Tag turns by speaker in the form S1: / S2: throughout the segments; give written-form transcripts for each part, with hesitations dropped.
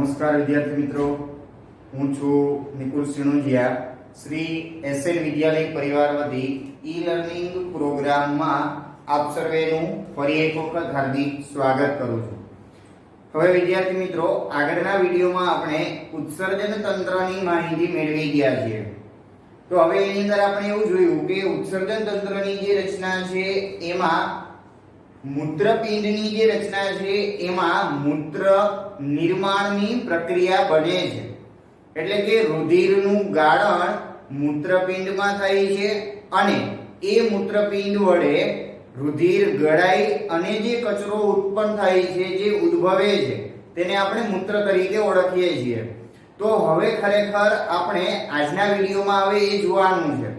S1: નમસ્કાર વિદ્યાર્થી મિત્રો, હું છું નિકુલ સિણોજિયા. શ્રી એસએન વિદ્યાલય પરિવાર વતી ઈ લર્નિંગ પ્રોગ્રામમાં આપ સર્વેનું ફરી એક વખત હાર્દિક સ્વાગત કરું છું. હવે વિદ્યાર્થી મિત્રો, આગળના વિડીયોમાં આપણે ઉત્સર્જન તંત્રની માહિતી મેળવી ગયા છીએ. તો હવે એની અંદર આપણે એવું જોયું કે ઉત્સર્જન તંત્રની જે રચના છે એમાં મૂત્રપિંડની જે રચના છે એમાં મૂત્ર નિર્માણની પ્રક્રિયા બને છે. એટલે કે રુધિરનું ગાળણ મૂત્રપિંડમાં થાય છે અને એ મૂત્રપિંડ વડે રુધિર ગળાઈ અને જે કચરો ઉત્પન્ન થાય છે, જે ઉદ્ભવે છે, તેને આપણે મૂત્ર તરીકે ઓળખીએ છીએ. તો હવે ખરેખર આપણે આજના વિડીયોમાં હવે એ જોવાનું છે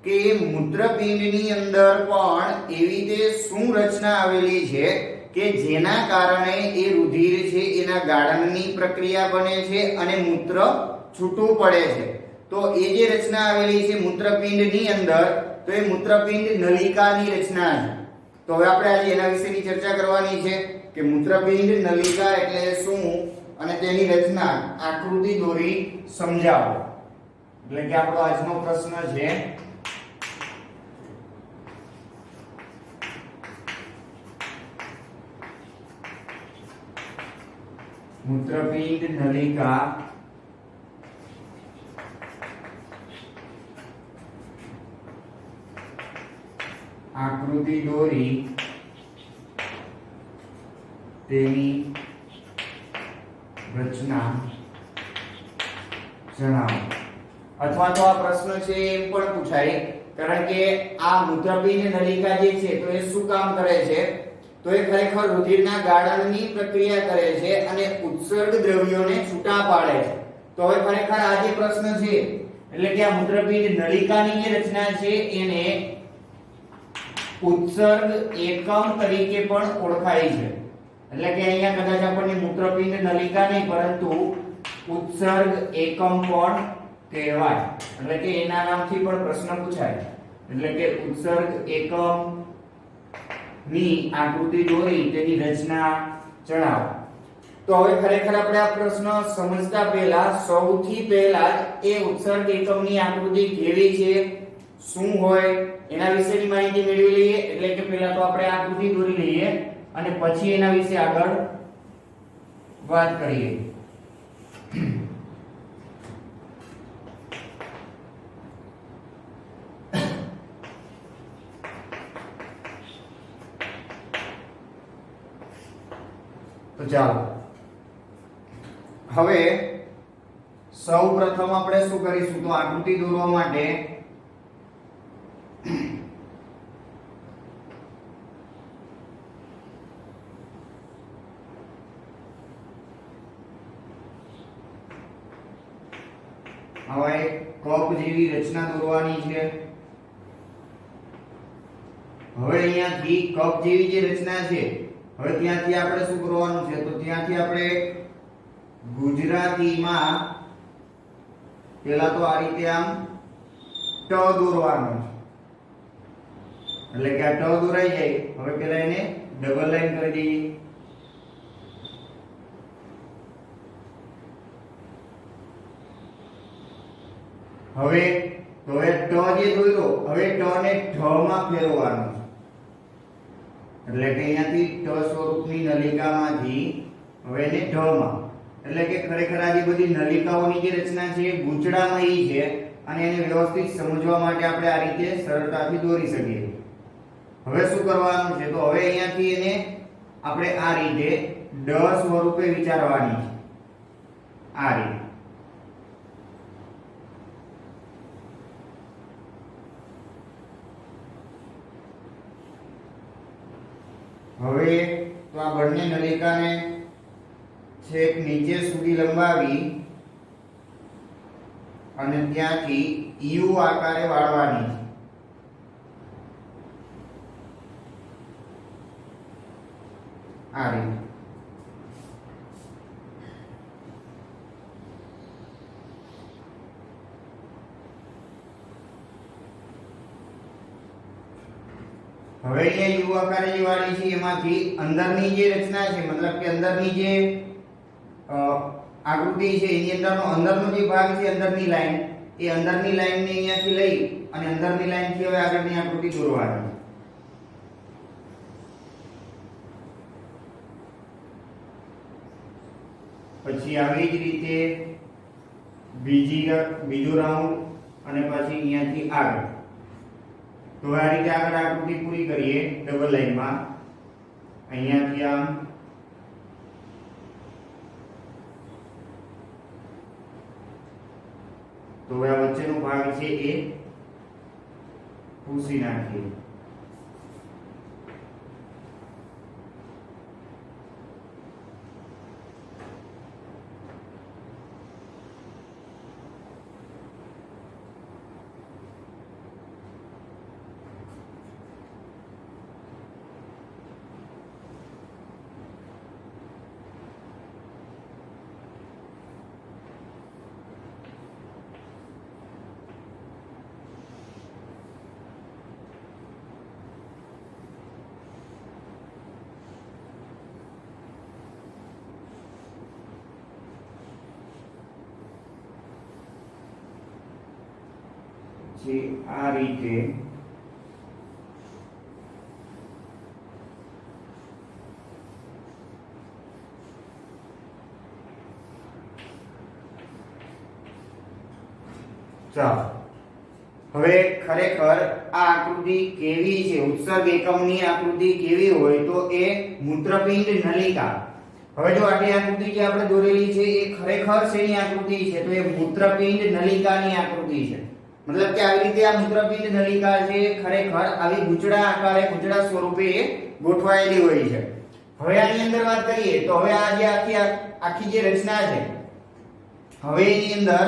S1: કે મૂત્રપિંડની અંદર પણ એવી તે શું રચના આવેલી છે કે જેના કારણે એ રુધિર છે એના ગાળણની પ્રક્રિયા બને છે અને મૂત્ર છૂટું પડે છે. તો એ જે રચના આવેલી છે મૂત્રપિંડની અંદર, તો એ મૂત્રપિંડ નલિકાની રચના છે. તો હવે આપણે આજે એના વિશેની ચર્ચા કરવાની છે કે મૂત્રપિંડ નલિકા એટલે શું અને તેની રચના આકૃતિ દોરી સમજાવો. એટલે કે આપણો આજનો પ્રશ્ન છે મૂત્રપિંડ નલિકા આકૃતિ દોરી તેની રચના જણાવો. અથવા તો આ પ્રશ્ન છે એમ પણ પૂછાય, કારણ કે આ મૂત્રપિંડ નલિકા જે છે તો એ શું કામ કરે છે? તો એ ખરેખર રુધિરના ગાળણની પ્રક્રિયા કરે છે અને ઉત્સર્ગ દ્રવ્યોને છૂટા પાડે છે. તો હવે ખરેખર આ જે પ્રશ્ન છે એટલે કે આ મૂત્રપિંડ નલિકાની જે રચના છે એને ઉત્સર્ગ એકમ તરીકે પણ ઓળખાય છે. એટલે કે અહીંયા કદાચ આપણને મૂત્રપિંડ નલિકા નહીં પરંતુ ઉત્સર્ગ એકમ પણ કહેવાય. એટલે કે એના નામથી પણ પ્રશ્ન પૂછાય. એટલે કે ઉત્સર્ગ એકમ ની આકૃતિ દોરી તેની રચના જણાવો. તો હવે ખરેખર આપણે આ પ્રશ્ન સમજતા પહેલા સૌથી પહેલા એ ઉત્સર્ગ એકમની આકૃતિ કેવી છે, શું હોય એના વિશેની માહિતી મેળવી લઈએ. એટલે કે પહેલા તો આપણે આકૃતિ દોરી લઈએ અને પછી એના વિશે આગળ વાત કરીએ. તો ચાલો હવે સૌપ્રથમ આપણે શું કરીશું, તો આકૃતિ દોરવા માટે હવે કપ જેવી રચના દોરવાની છે. હવે અહીંયાથી કપ જેવી જે રચના છે, હવે ત્યાંથી આપણે શું કરવાનું છે, તો ત્યાંથી આપણે ગુજરાતીમાં પહેલા તો આ રીતે આમ ટ દોરવાનું છે. એટલે કે આ ટ દોરાઈ જાય. હવે પહેલા એને ડબલ લાઈન કરી દઈએ. હવે તો એ ટ જે દોર્યો, હવે ટ ને ઢ માં ફેરવવાનો છે. એટલે કે અહીંયાથી ટ સ્વરૂપની નલિકામાંથી હવે એને ઢ માં. એટલે કે ખરેખર આ જે બધી નલિકાઓની જે રચના છે એ ગૂંચળામયી છે અને એને વ્યવસ્થિત સમજવા માટે આપણે આ રીતે સરળતાથી દોરી શકીએ. હવે શું કરવાનું છે, તો હવે અહીંયાથી એને આપણે આ રીતે ડ સ્વરૂપે વિચારવાની છે. આ રીતે હવે તો આ બંને નલિકાને છેક નીચે સુધી લંબાવી અને ત્યાંથી યુ આકારે વાળવાની છે. આ રીતે હવે અહીંયા યુ આકારે જે વાળી છે એમાંથી અંદરની જે રચના છે, મતલબ કે અંદરની જે આકૃતિ છે એની અંદરનો જે ભાગ છે અંદરની લાઈન, એ અંદરની લાઈનને અહીંયાથી લઈ અને અંદરની લાઈનથી હવે આગળની આકૃતિ દોરવાની. પછી આવી જ રીતે બીજો રાઉન્ડ અને પછી અહીંયાથી આગળ. તો આ રીતે આગળ આકૃતિ પૂરી કરીએ ડબલ લાઈનમાં. અહીંયાથી આમ તો આ વચ્ચેનો ભાગ છે એ ભૂસી નાખીએ. આ રીતે ચાલો હવે ખરેખર આ આકૃતિ કેવી છે, ઉત્સર્ગ એકમની આકૃતિ કેવી હોય તો એ મૂત્રપિંડ નલિકા. હવે જો આટલી આકૃતિ જે આપણે દોરેલી છે એ ખરેખર શેની આકૃતિ છે તો એ મૂત્રપિંડ નલિકાની આકૃતિ છે. મતલબ કે આવી રીતે આ મૂત્રપિંડ નલિકા છે ખરેખર આવી ગુચડા આકારે ગુચડા સ્વરૂપે ગોઠવાયેલી હોય છે. હવે આની અંદર વાત કરીએ તો હવે આ જે આખી જે રચના છે, હવે એની અંદર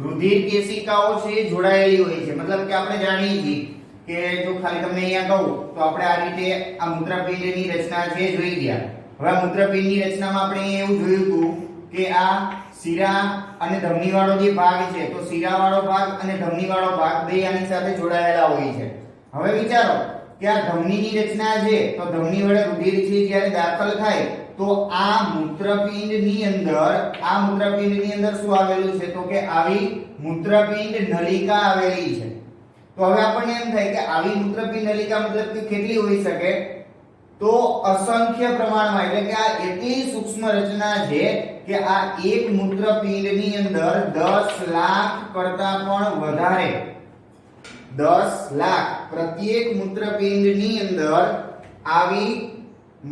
S1: રુધિર કેશિકાઓ છે જોડાયેલી હોય છે. મતલબ કે આપણે જાણીએ છીએ કે જો ખાલી તમને અહીંયા કહું તો આપણે આ રીતે આ મૂત્રપિંડની રચના છે જોઈ ગયા. હવે આ મૂત્રપિંડની રચનામાં આપણે એવું જોયું હતું કે આ શિરા અને ધમની વાળો જે ભાગ છે તો શિરા વાળો ભાગ અને ધમની વાળો ભાગ બે આની સાથે જોડાયેલા હોય છે. હવે વિચારો કે આ ધમનીની રચના છે તો ધમની વડે રુધિર છે જ્યારે દાખલ થાય તો આ મૂત્રપિંડની અંદર શું આવેલું છે તો કે આવી મૂત્રપિંડ નલિકા આવેલી છે. તો હવે આપણને એમ થાય કે આવી મૂત્રપિંડ નલિકા મતલબ કે કેટલી હોઈ શકે તો અસંખ્ય પ્રમાણમાં, એટલે કે આ એટલી સૂક્ષ્મ રચના છે કે આ એક મૂત્રપિંડની અંદર 10 લાખ કરતા પણ વધારે 10 લાખ પ્રત્યેક મૂત્રપિંડની અંદર આવી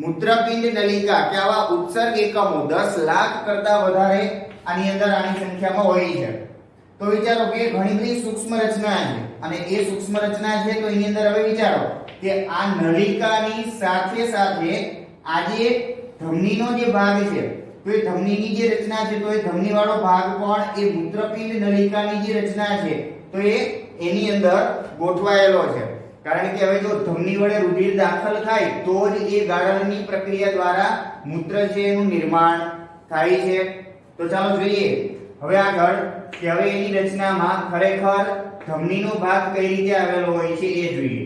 S1: મૂત્રપિંડ નલિકા કે આવા ઉત્સર્ગ એકમો 10 લાખ કરતા વધારે આની અંદર આની સંખ્યામાં હોય છે. તો વિચારો કે ઘણી બધી સૂક્ષ્મ રચના છે અને એ સૂક્ષ્મ રચના છે તો એની અંદર હવે વિચારો કે આ નલિકાની સાથે સાથે આ જે ધમનીનો જે ભાગ છે તો એ ધમનીની જે રચના છે તો એ ધમની વાળો ભાગ પણ એ મૂત્રપિંડ નલિકાની જે રચના છે તો એ એની અંદર ગોઠવાયેલો છે. કારણ કે હવે જો ધમની વડે રુધિર દાખલ થાય તો જ એ ગાળણની પ્રક્રિયા દ્વારા મૂત્ર છે એનું નિર્માણ થાય છે. તો ચાલો જોઈએ હવે આગળ કે હવે એની રચનામાં ખરેખર ધમનીનો ભાગ કઈ રીતે આવેલો હોય છે એ જોઈએ.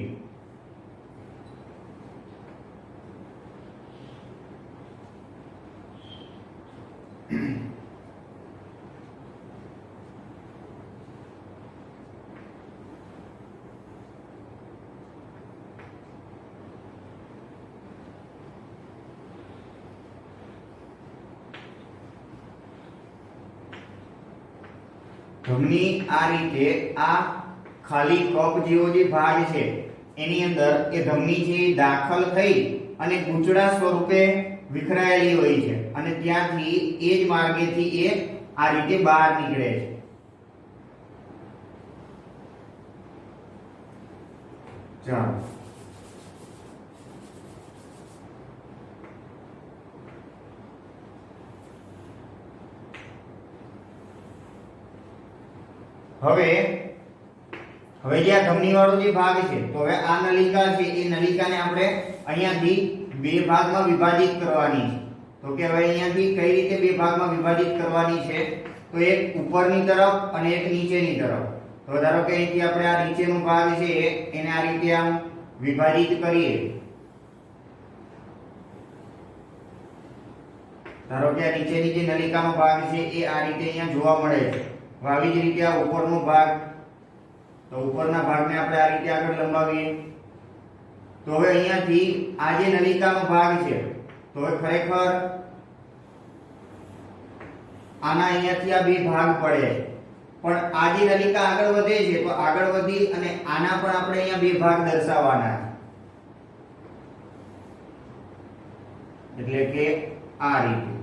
S1: ધમની આ રીતે આ ખાલી કપ જેવો જે ભાગ છે એની અંદર એ ધમની છે દાખલ થઈ અને ગૂંચળા સ્વરૂપે વિખરાયેલી હોય છે અને ત્યાંથી એ જ માર્ગેથી એ આ રીતે બહાર નીકળે છે. ચાલો હવે જે આ ધમની વાળો જે ભાગ છે તો હવે આ નલિકા છે એ નલિકાને આપણે અહીંયાથી બે ભાગમાં વિભાજિત કરવાની છે. તો કે હવે અહીંયાથી કઈ રીતે બે ભાગમાં વિભાજિત કરવાની છે તો એક ઉપરની તરફ અને એક નીચેની તરફ. તો ધારો કે અહીંથી આપણે આ નીચેનો ભાગ છે એને આ રીતે આમ વિભાજિત કરીએ ધારો કે આ નીચેની જે નલિકાનો ભાગ છે એ આ રીતે અહીંયા જોવા મળે છે. આવી જ રીતે આ ઉપરનો ભાગ, તો ઉપરના ભાગને આપણે આ રીતે આગળ લંબાવીએ. તો હવે અહીંયાથી આ જે નલિકાનો ભાગ છે, તો હવે ખરેખર આના અહીંયાથી આ બે ભાગ પડે, પણ આ જે નલિકા આગળ વધે છે તો આગળ વધી અને આના પણ આપણે અહીંયા બે ભાગ દર્શાવવાના છે. એટલે કે આ રીતે.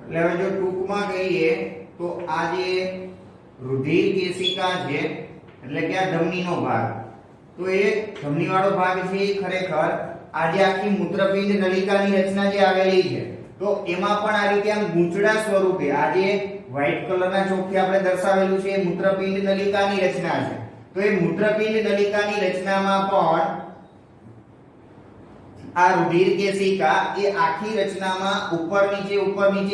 S1: એટલે હવે જો ટૂંકમાં કહીએ તો આ જે રુધિર કેશિકા છે એટલે કે આ ધમનીનો ભાગ, તો એ ધમનીવાળો ભાગ છે એ ખરેખર આ જે આખી મૂત્રપિંડ નલિકાની રચના જે આવેલી છે તો એમાં પણ આ રીતે આમ ગૂંચળા સ્વરૂપે આ જે વ્હાઇટ કલરના ચોકથી આપણે દર્શાવેલું છે એ મૂત્રપિંડ નલિકાની રચના છે. તો એ મૂત્રપિંડ નલિકાની રચનામાં પણ આ રુધિર કેશિકા એ આખી રચનામાં ઉપર નીચે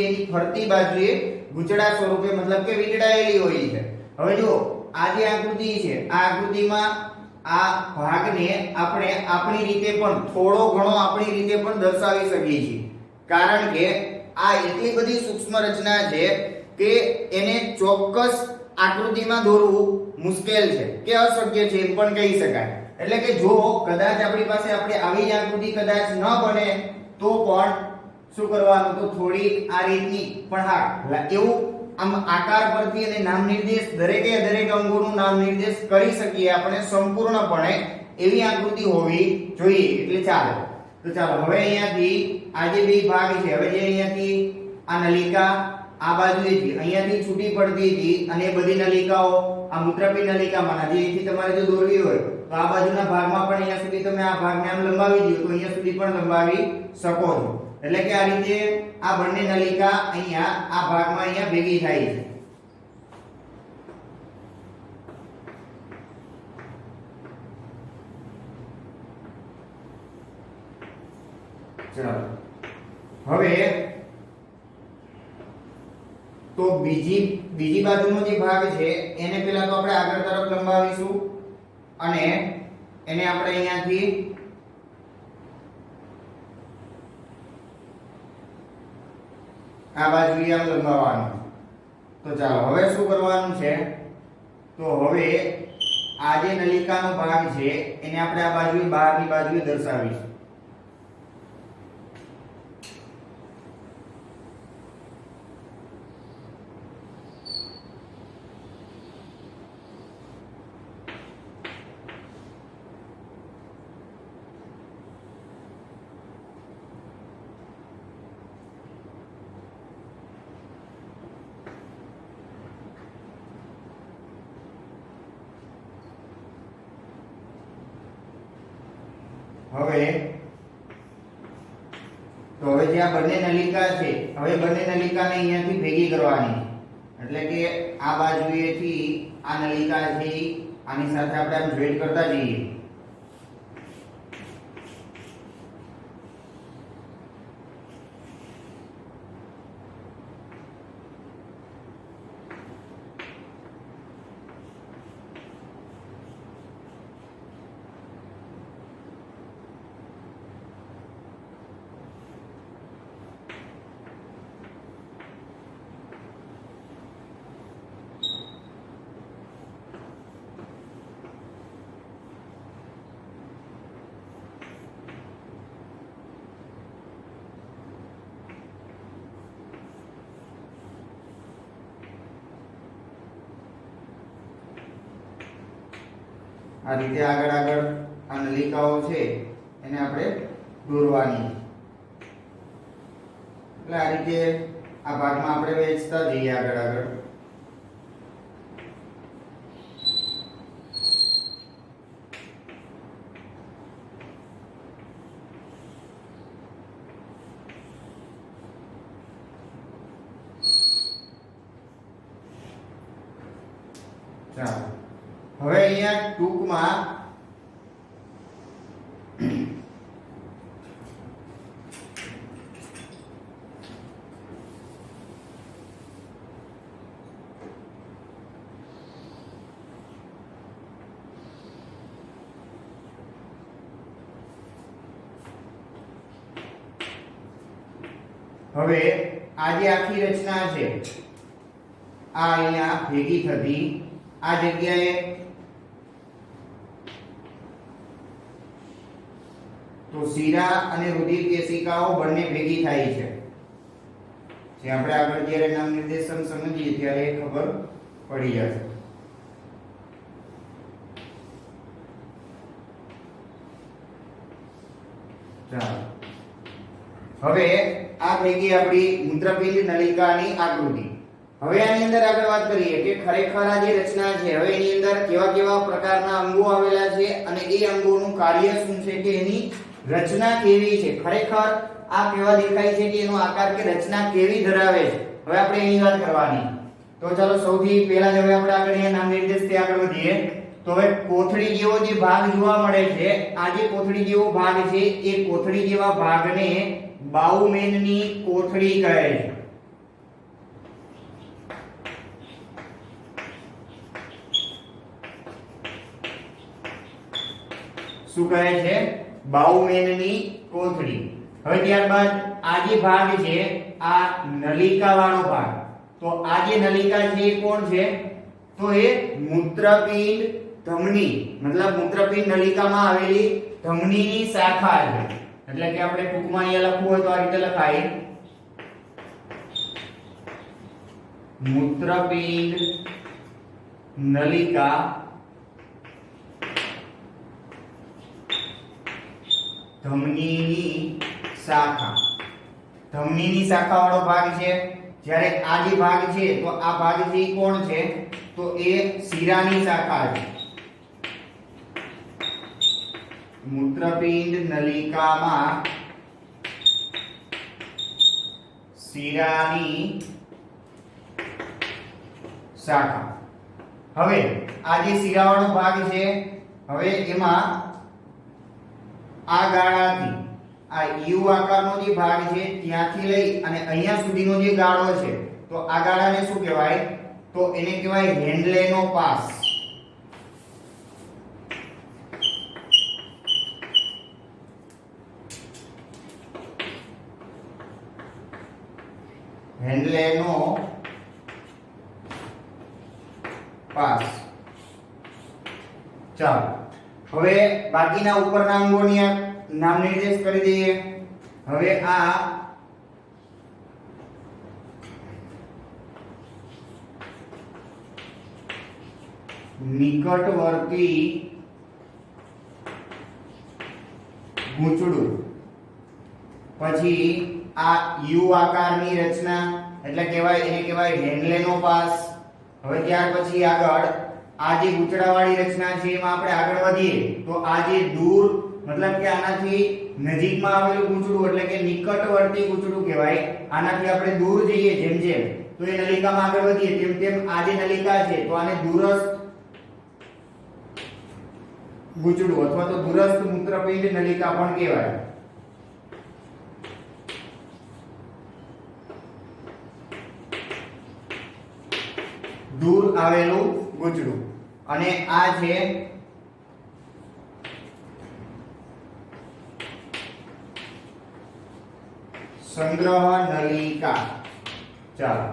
S1: એની ફરતી બાજુએ ગૂંચળા સ્વરૂપે મતલબ કે વીંટળાયેલી હોય છે. હવે જો આ જે આકૃતિ છે આ આકૃતિમાં આ ભાગને આપણે આપણી રીતે પણ થોડો ઘણો આપણી રીતે પણ દર્શાવી શકીએ છીએ, કારણ કે આ એટલી બધી સૂક્ષ્મ રચના છે કે એને ચોક્કસ આકૃતિમાં દોરવું મુશ્કેલ છે કે અશક્ય છે એમ પણ કહી શકાય. એટલે કે જો કદાચ આપણી પાસે આપણે આવી જ આકૃતિ કદાચ ન બને તો પણ શું કરવાનું, તો થોડીક આ રીતની પણ હા એવું આમ આકાર પરથી અને નામ નિર્દેશ દરેકે દરેક અંગોનું નામ નિર્દેશ કરી શકીએ આપણે સંપૂર્ણપણે એવી આકૃતિ હોવી જોઈએ. એટલે ચાલો હવે અહીંયાથી આ જે બે ભાગ છે, હવે જે અહીંયાથી આ નલિકા આ બાજુએથી અહીંયાથી છૂટી પડતી હતી અને એ બધી નલિકાઓ આ મૂત્રપિંડ નલિકામાં જેથી તમારે જો દોરવી હોય તો આ બાજુના ભાગમાં પણ અહીંયા સુધી તમે આ ભાગને આમ લંબાવી દો તો અહીંયા સુધી પણ લંબાવી શકો છો. એટલે કે આ રીતે આ બંને નલિકા અહીંયા આ ભાગમાં અહીંયા ભેગી થાય છે. ચાલો હવે તો બીજી બાજુનો જે ભાગ છે એને પહેલા તો આપણે આગળ તરફ લંબાવીશું અને એને આપણે અહીંયાથી આ બાજુએ આમ લંબાવવાનું. તો ચાલો હવે શું કરવાનું છે, તો હવે આ જે નલિકાનો ભાગ છે એને આપણે આ બાજુએ બહારની બાજુએ દર્શાવીશું. હવે જે આ બંને નલિકા છે, હવે બંને નલિકાને અહીંયાથી ભેગી કરવાની, એટલે કે આ બાજુએથી આ નલિકા છે આની સાથે આપણે આમ જોઈન્ટ કરતા જઈએ. આ રીતે આગળ આ નલિકાઓ છે એને આપણે દોરવાની. એટલે આ રીતે આ ભાગમાં આપણે વેચતા જઈએ આગળ. હવે અહીંયા ટૂંકમાં હવે આ જે આખી રચના છે આ અહીંયા ભેગી થતી આ જગ્યાએ તો શીરા અને રુધિર કેશિકાઓ બંને ભેગી થાય છે જે આપણે આગળ જ્યારે નામ નિર્દેશન સમજીએ ત્યારે ખબર પડી જશે. ચાલો હવે આ થઈ ગઈ આપણી મૂત્રપિંડ નલિકાની આકૃતિ. હવે આની અંદર આગળ વાત કરીએ કે ખરેખર આ જે રચના છે હવે એની અંદર કેવા કેવા પ્રકારના અંગો આવેલા છે અને એ અંગોનું કાર્ય શું છે કે એની રચના કેવી છે, ખરેખર આ કેવા દેખાય છે કે એનો આકાર કે રચના કેવી ધરાવે છે. હવે આપણે એની વાત કરવાની. તો ચાલો સૌથી પહેલા જ હવે આપણે આગળ અહીંયા નામ નિર્દેશથી આગળ વધીએ. તો હવે કોથળી જેવો જે ભાગ જોવા મળે છે આ જે કોથળી જેવો ભાગ છે એ કોથળી જેવા ભાગને બાઉમેનની કોથળી કહે છે. શું કહે છે? બાઉમેનની કોથળી. હવે ત્યારબાદ આ જે ભાગ છે આ નલિકા વાળો ભાગ. તો આ જે નલિકા છે એ કોણ છે? તો એ મૂત્રપિંડ ધમની મતલબ મૂત્રપિંડ નલિકામાં આવેલી ધમનીની શાખા છે. એટલે કે આપણે ટૂંકમાં અહીંયા લખવું હોય તો આ રીતે લખાય મૂત્રપિંડ નલિકા ધમનીની શાખા. ધમનીની શાખા વાળો ભાગ છે. જ્યારે આ જે ભાગ છે તો આ ભાગ છે કોણ છે? તો એ શીરાની શાખા છે. મૂત્રપિંડ નલિકામાં શીરાની શાખા. હવે આ જે શીરાવાળો ભાગ છે હવે એમાં આ ગાળાથી આ યુ આકારનો જે ભાગ છે ત્યાંથી લઈ અને અહીંયા સુધીનો જે ગાળો છે તો આ ગાળાને શું કહેવાય? તો એને કહેવાય હેન્ડલેનો પાસ. હેન્ડલેનો પાસ. ચાલો હવે બાકીના ઉપરના અંગોની નામ નિર્દેશ કરી દઈએ. હવે આ નિકટવર્તી ગૂંચળું, પછી આ યુ આકારની રચના એટલે કહેવાય એને કહેવાય હેન્ડલેનો પાસ. હવે ત્યાર પછી આગળ આ જે ગૂંચળાવાળી રચના છે એમાં આપણે આગળ વધીએ તો આ જે દૂર મતલબ કે આનાથી નજીકમાં આવેલું ગૂંચળું એટલે કે નિકટવર્તી ગૂંચળું કહેવાય. આનાથી આપણે દૂર જઈએ જેમ જેમ તો એ નલિકામાં આગળ વધીએ તેમ તેમ આ જે નલિકા છે તો આને દૂરસ્થ ગૂંચળું અથવા તો દૂરસ્થ મૂત્રપિંડ નલિકા પણ કહેવાય. દૂર આવેલું ગૂંચળું. અને આ છે સંગ્રહ નલિકા. ચાલો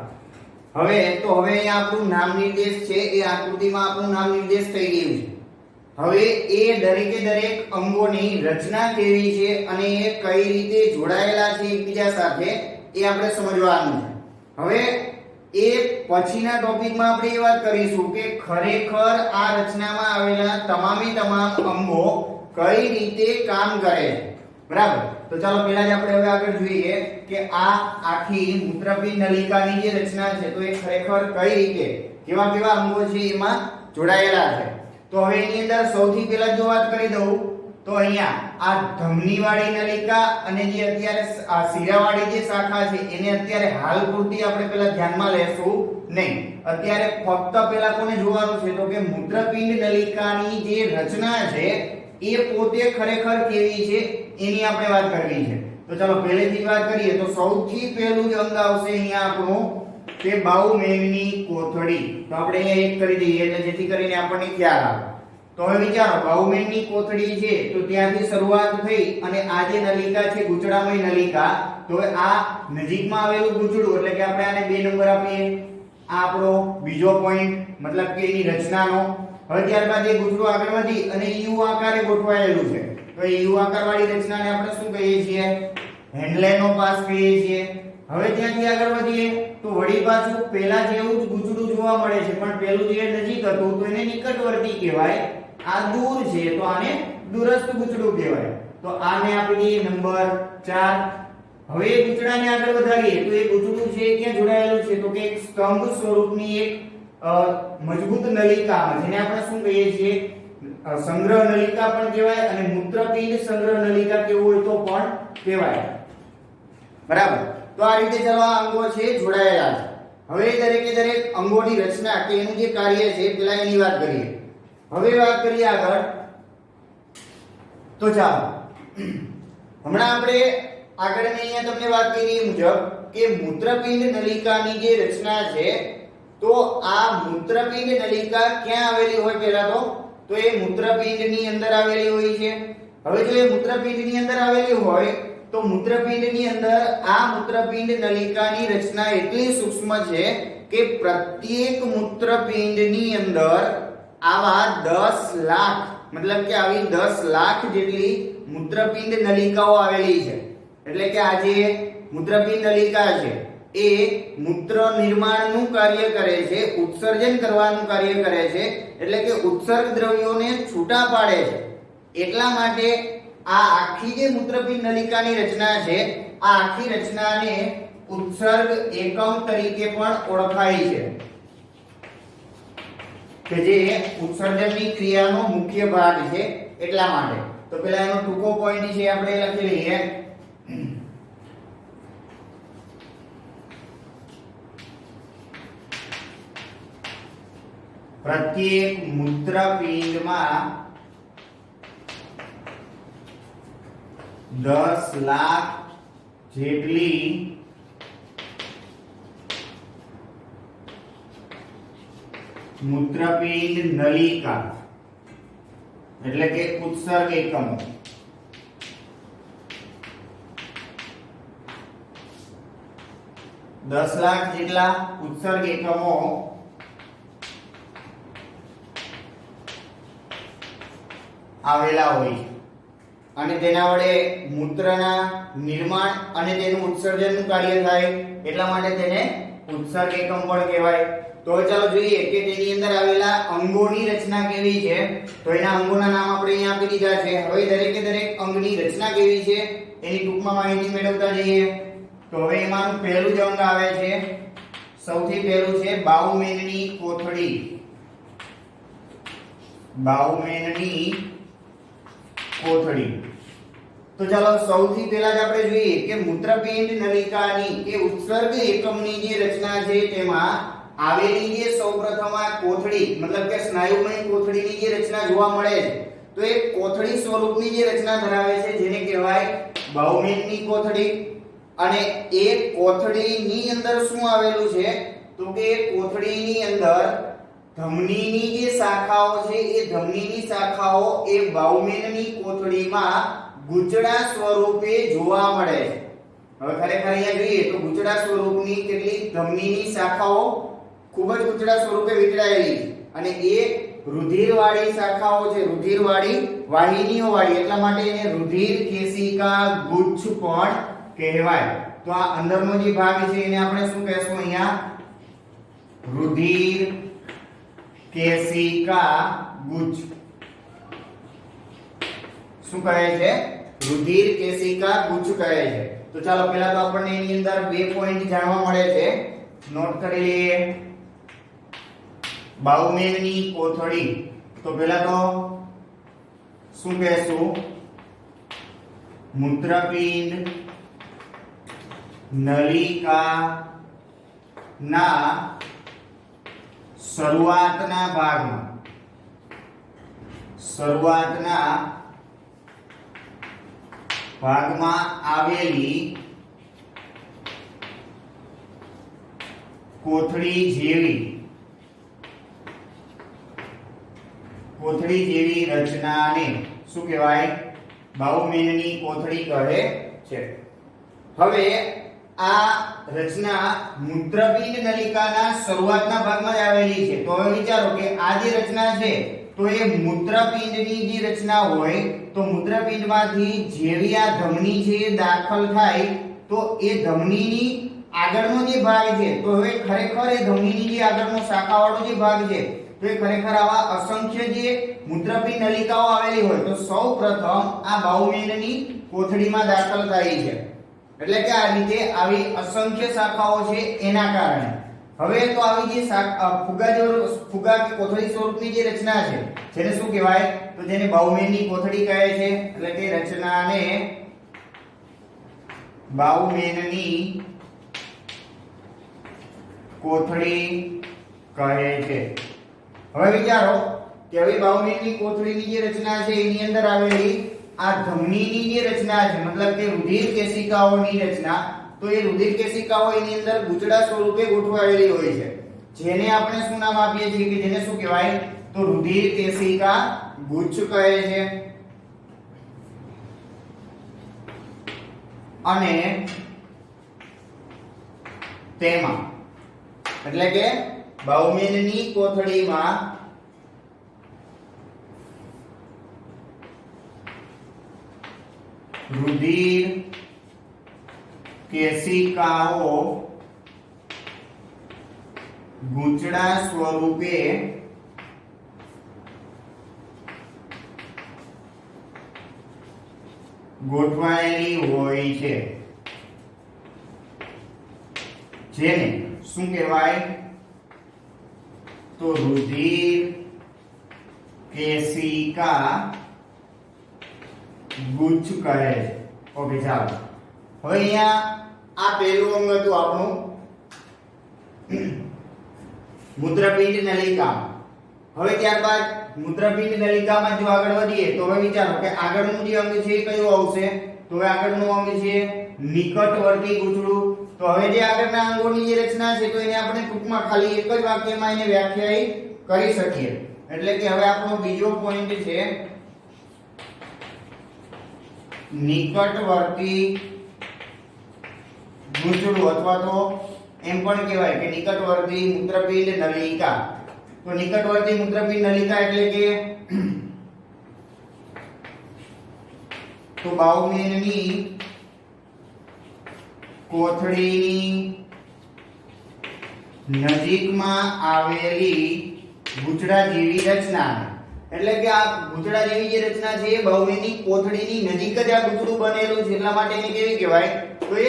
S1: હવે તો હવે અહીંયા આપણું નામ નિર્દેશ છે એ આકૃતિમાં આપણું નામ નિર્દેશ થઈ ગયું છે. હવે એ દરેકે દરેક અંગોની રચના કેવી છે અને એ કઈ રીતે જોડાયેલા છે એકબીજા સાથે એ આપણે સમજવાનું છે. હવે એ પછીના ટોપિકમાં આપણે એ વાત કરીશું કે ખરેખર આ રચનામાં આવેલા તમામે તમામ અંગો કઈ રીતે કામ કરે છે. બરાબર? તો ચાલો પહેલા જ આપણે હવે આગળ જોઈએ કે આ આખી મૂત્રપિંડ નલિકાની જે રચના છે તો એ ખરેખર કઈ રીતે કેવા કેવા અંગો છે એમાં જોડાયેલા છે. તો હવે એની અંદર સૌથી પહેલા જો વાત કરી દઉં તો અહીંયા આ ધમનીવાળી નલિકા અને જે અત્યારે આ શિરાવાળી જે શાખા છે એને અત્યારે હાલ પૂરતી આપણે પેલા ધ્યાનમાં લેશું નહીં. અત્યારે ફક્ત પેલા કોને જોવાનું છે તો કે મૂત્રપિંડ નલિકાની જે રચના છે એ પોતે ખરેખર કેવી છે એની આપણે વાત કરવી છે. તો ચાલો પહેલેથી વાત કરીએ તો સૌથી પહેલું જ અંગ આવશે અહીંયા આપણું કે બાઉમેનની કોથળી. તો આપણે અહીંયા એક કરી દઈએ એટલે જેથી કરીને આપણને ખ્યાલ આવે. તો હવે વિચારો બાઉમેનની કોથળી છે તો ત્યાંથી શરૂઆત થઈ અને આ જે નલિકા છે ગૂંચળામય નલિકા, તો આ નજીકમાં આવેલું ગૂંચળું એટલે કે આપણે આને 2 નંબર આપીએ. આ આપણો બીજો પોઈન્ટ મતલબ કે એની રચનાનો. હવે ત્યારબાદ એ ગૂંચળું આગળ વધી અને યુ આકારે ગોઠવાયેલું છે. તો એ યુ આકારવાળી રચનાને આપણે શું કહીએ છીએ? હેન્ડલેનો પાસ કહીએ છીએ. હવે ત્યાંથી આગળ વધીએ તો વળી પાછું પહેલા જેવું જ ગૂંચળું જોવા મળે છે, પણ પહેલું જે નજીક હતું તો એને નિકટવર્તી કહેવાય. આ દૂર છે તો આને દૂરસ્થ ગૂંચળું કહેવાય. તો આને આપી દઈએ નંબર 4. હવે એ ગૂંચળાને આગળ વધારીએ તો એ ગૂંચળું છે ક્યાં જોડાયેલું છે તો કે એક સ્તંભ સ્વરૂપની એક મજબૂત નલિકામાં, જેને આપણે શું કહીએ છીએ? સંગ્રહ નલિકા પણ કહેવાય અને મૂત્રપિંડ સંગ્રહ નલિકા કેવું હોય તો પણ કહેવાય. બરાબર. તો આ રીતે ચાલો આ અંગો છે જોડાયેલા છે. હવે દરેકે દરેક અંગોની રચના કે એનું જે કાર્ય છે પેલા એની વાત કરીએ. હવે વાત કરીએ આગળ. તો ચાલો હમણાં આપણે આગળ મેં અહીંયા તમને વાત કરી મુજબ કે મૂત્રપિંડ નલિકાની જે રચના છે તો આ મૂત્રપિંડ નલિકા ક્યાં આવેલી હોય? પહેલા તો એ મૂત્રપિંડની અંદર આવેલી હોય છે. હવે જો એ મૂત્રપિંડની અંદર આવેલી હોય તો મૂત્રપિંડની અંદર આ મૂત્રપિંડ નલિકાની રચના એટલી સૂક્ષ્મ છે કે પ્રત્યેક મૂત્રપિંડની અંદર આવા 10 લાખ મતલબ કે આવી 10 લાખ જેટલી મૂત્રપિંડ નલિકાઓ આવેલી છે. એટલે કે આ જે મૂત્રપિંડ નલિકા છે એ મૂત્ર નિર્માણનું કાર્ય કરે છે, ઉત્સર્જન કરવાનું કાર્ય કરે છે, એટલે કે ઉત્સર્ગ દ્રવ્યોને છૂટા પાડે છે. એટલા માટે આ આખી જે મૂત્રપિંડ નલિકાની રચના છે આ આખી રચનાને ઉત્સર્ગ એકમ તરીકે પણ ઓળખાય છે, કે જે ઉત્સર્જનની ક્રિયાનો મુખ્ય ભાગ છે. એટલા માટે તો પેલા એનો ટૂંકો પોઈન્ટ છે આપણે લખી લઈએ. પ્રત્યેક મૂત્રપિંડમાં 10 લાખ જેટલી મૂત્રપિંડ નલિકા એટલે કે ઉત્સર્ગ એકમો દસ લાખ જેટલા ઉત્સર્ગ એકમો આવેલા હોય છે અને તેના વડે મૂત્રના નિર્માણ અને તેનું ઉત્સર્જનનું કાર્ય થાય. એટલા માટે તેને ઉત્સર્ગ એકમ પણ કહેવાય. તો ચાલો જોઈએ કે તેની અંદર આવેલા અંગોની રચના કેવી છે. તો એના અંગોના નામ આપણે અહીંયા આપી દીધા છે. હવે દરેકે દરેક અંગની રચના કેવી છે એની ટૂંકમાં માહિતી મેળવતા જઈએ. તો હવે એમાંનું પહેલું જ અંગ આવે છે, સૌથી પહેલું છે બાઉમેનની કોથળી. બાઉમેનની કોથળી. તો ચાલો સૌથી પહેલા જ આપણે જોઈએ કે મૂત્રપિંડ નલિકાની કે ઉત્સર્ગ એકમની જે રચના છે તેમાં આવેલી જે સૌપ્રથમ આ કોથળી મતલબ કે સ્નાયુમય કોથળીની જે રચના જોવા મળે છે તો એ કોથળી સ્વરૂપની જે રચના ધરાવે છે જેને કહેવાય બાઉમેનની કોથળી. અને એ કોથળીની અંદર શું આવેલું છે તો કે કોથળીની અંદર ધમનીની જે શાખાઓ છે એ ધમનીની શાખાઓ એ બાઉમેનની કોથળીમાં ગૂંચળા સ્વરૂપે જોવા મળે છે. હવે ખરેખર અહીંયા જોઈએ તો ગૂંચળા સ્વરૂપની કેટલી ધમનીની શાખાઓ ખૂબ જ ગૂંચળા સ્વરૂપે વીંટળાયેલી છે અને એ રુધિરવાળી શાખાઓ છે, રુધિરવાળી વાહિનીઓ વાળી. એટલા માટે એને રુધિર કેશિકા ગુચ્છ પણ કહેવાય. તો આ અંદરનો જે ભાગ છે એને આપણે શું કહેશું? અહીંયા રુધિર કેશિકા ગુચ્છ. શું કહે છે? રુધિર કેશિકા ગુચ્છ કહે છે. તો ચાલો પહેલા તો આપણને એની અંદર બે પોઈન્ટ જાણવા મળે છે, નોટ કરી લઈએ. બાઉમેનની કોથળી. તો પહેલા તો શું કહેશું? મૂત્રપિંડ નલિકાના શરૂઆતના ભાગમાં આવેલી કોથળી જેવી રચનાને શું કહેવાય? બાઉમેનની કોથળી કહે છે. હવે આ રચના મૂત્રપિંડ નલિકાના શરૂઆતના ભાગમાં જ આવેલી છે. તો હવે વિચારો કે આ જે રચના છે તો એ મૂત્રપિંડની જે રચના હોય તો મૂત્રપિંડમાંથી જેવી આ ધમની છે એ દાખલ થાય તો એ ધમનીની આગળનો જે ભાગ છે તો હવે ખરેખર એ ધમનીની જે આગળનો શાખાવાળો જે ભાગ છે તો એ ખરેખર આવા અસંખ્ય જે મૂત્રપિંડ નલિકાઓ આવેલી હોય તો સૌપ્રથમ આ બાઉમેનની કોથળીમાં દાખલ થાય છે. એટલે કે આ રીતે આવી અસંખ્ય શાખાઓ છે એના કારણે હવે તો આવી જે ફુગા કે કોથળી સ્વરૂપની જે રચના છે જેને શું કહેવાય? તો જેને બાઉમેનની કોથળી કહે છે. એટલે કે રચનાને બાઉમેનની કોથળી કહે છે. હવે વિચારો કે હવે બાઉમેનની કોથળીની જે રચના છે એની અંદર આવેલી આ ધમનીની જે રચના છે મતલબ કે રુધિર કેશિકાઓની રચના તો એ રુધિર કેશિકાઓ એની અંદર ગૂંચળા સ્વરૂપે ગોઠવાયેલી હોય છે જેને આપણે શું નામ આપીએ છીએ કે જેને શું કહેવાય? તો રુધિર કેશિકા ગુચ્છ કહે છે. અને તેમાં એટલે કે બાઉમેનની કોથળીમાં રુધિર કેશિકાઓ ગૂંચળા સ્વરૂપે ગોઠવાયેલી હોય છે જેને શું કહેવાય? તો રુધિર કેશિકા ગુચ્છ કહે છે. ઓકે ચાલો હવે અહીંયા આ પહેલું અંગ હતું આપણું મૂત્રપિંડ નલિકા. હવે ત્યારબાદ મૂત્રપિંડ નલિકામાં જો આગળ વધીએ તો હવે વિચારો કે આગળનું જે અંગ છે એ કયું આવશે? તો હવે આગળનું અંગ છે નિકટવર્તી ગૂંચળું. તો હવે જે આગળના અંગોની જે રચના છે તો એને આપણે ટૂંકમાં ખાલી એક જ વાક્યમાં એને વ્યાખ્યાયિત કરી શકીએ. એટલે કે હવે આપણો બીજો પોઈન્ટ છે નિકટવર્તી ગૂંચળું અથવા તો એમ પણ કહેવાય કે નિકટવર્તી મૂત્રપિંડ નલિકા. તો નિકટવર્તી મૂત્રપિંડ નલિકા એટલે કે તો બાઉમેનની કોથળીની નજીકમાં આવેલી ગૂંચળા જેવી રચના. એટલે કે આ ગૂંચળા જેવી જે રચના છે એ બાઉમેનની કોથળીની નજીક જ આ ગૂંચળું બનેલું છે એટલા માટે એને કેવી કહેવાય? તો એ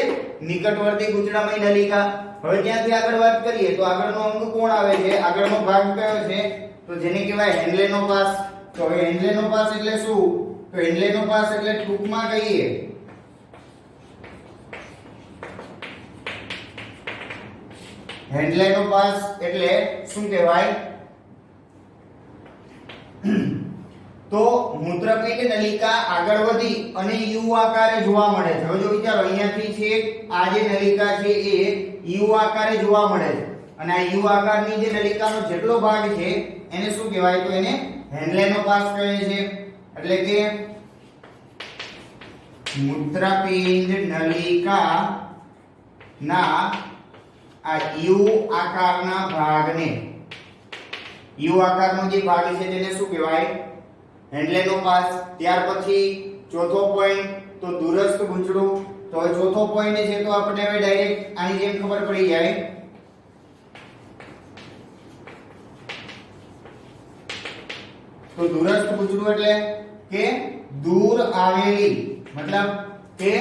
S1: નિકટવર્તી ગૂંચળામય નલિકા. હવે ત્યાંથી આગળ વાત કરીએ તો આગળનો અંગ કોણ આવે છે? આગળનો ભાગ કયો છે? તો જેને કહેવાય હેન્ડલેનો પાસ. તો હવે હેન્ડલેનો પાસ એટલે શું? તો હેન્ડલેનો પાસ એટલે ટૂંકમાં કહીએ હેન્ડલેનો પાસ એટલે શું કહેવાય? તો મૂત્રપિંડ નલિકા આગળ વધી અને યુ આકારે જોવા મળે છે. હવે જો વિચારો અહીંયાથી છે આ જે નલિકા છે એ યુ આકારે જોવા મળે છે અને આ યુ આકારની જે નલિકાનો જેટલો ભાગ છે એને શું કહેવાય? તો એને હેન્ડલેનો પાસ કહે છે. એટલે કે મૂત્રપિંડ નલિકા ના આ યુ આકારના ભાગને યુ આકારનો જે ભાગ છે તેને શું કહેવાય? હેન્ડલેનો પાસ. ત્યાર પછી ચોથો પોઈન્ટ તો દૂરસ્થ ગૂંચળું. તો હવે ચોથો પોઈન્ટ છે તો આપણે હવે ડાયરેક્ટ આની જેમ ખબર પડી જાય તો દૂરસ્થ ગૂંચળું એટલે કે દૂર આવેલી મતલબ કે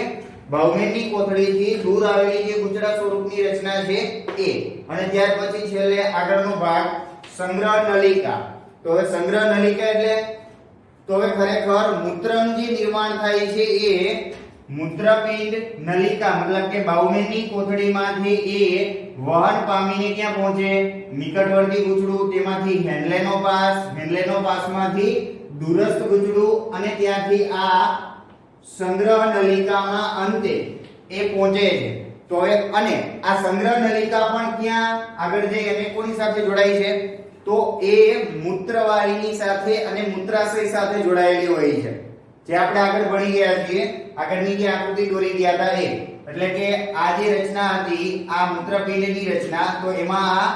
S1: બાઉમેનની કોથળીથી દૂર આવેલી જે ગૂંચળા સ્વરૂપની રચના છે એ. અને ત્યાર પછી છેલ્લે આગળનો ભાગ સંગ્રહ નલિકા. તો હવે સંગ્રહ નલિકા એટલે તો હવે ખરેખર મૂત્રનું જે નિર્માણ થાય છે એ મૂત્રપિંડ નલિકા મતલબ કે બાઉમેનની કોથળીમાંથી એ વહન પામીને ક્યાં પહોંચે? નિકટવર્તી ગુચડું, તેમાંથી હેન્ડલેનો પાસમાંથી દૂરસ્થ ગુચડું અને ત્યાંથી આ સંગ્રહ નલિકામાં અંતે એ પહોંચે છે. તો હવે અને આ સંગ્રહ નલિકા પણ ક્યાં આગળ જઈ અને કોની સાથે જોડાય છે? તો એ મૂત્રવાહિની સાથે અને મૂત્રાશય સાથે જોડાયેલી હોય છે, જે આપણે આગળ ભણી ગયા છીએ. આગળની જે આકૃતિ દોરી ગયા હતા એ એટલે કે આ જે રચના હતી આ મૂત્રપિંડની રચના, તો એમાં આ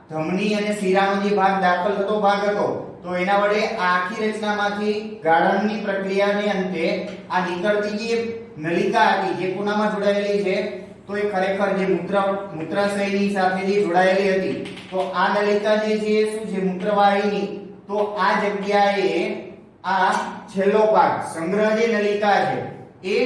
S1: ધમની અને શિરાનો જે ભાગ દાખલ થતો ભાગ હતો, તો એના વડે આખી રચનામાંથી ગાળણની પ્રક્રિયાને અંતે આ નીકળતી જે નલિકા હતી જે કોનામાં જોડાયેલી છે? તો એ ખરેખર જે મૂત્રાશયની સાથે જે જોડાયેલી હતી, તો આ નલિકા જે છે શું છે? મૂત્રવાહિની. તો આ જગ્યાએ આ છેલ્લો ભાગ સંગ્રહ જે નલિકા છે એ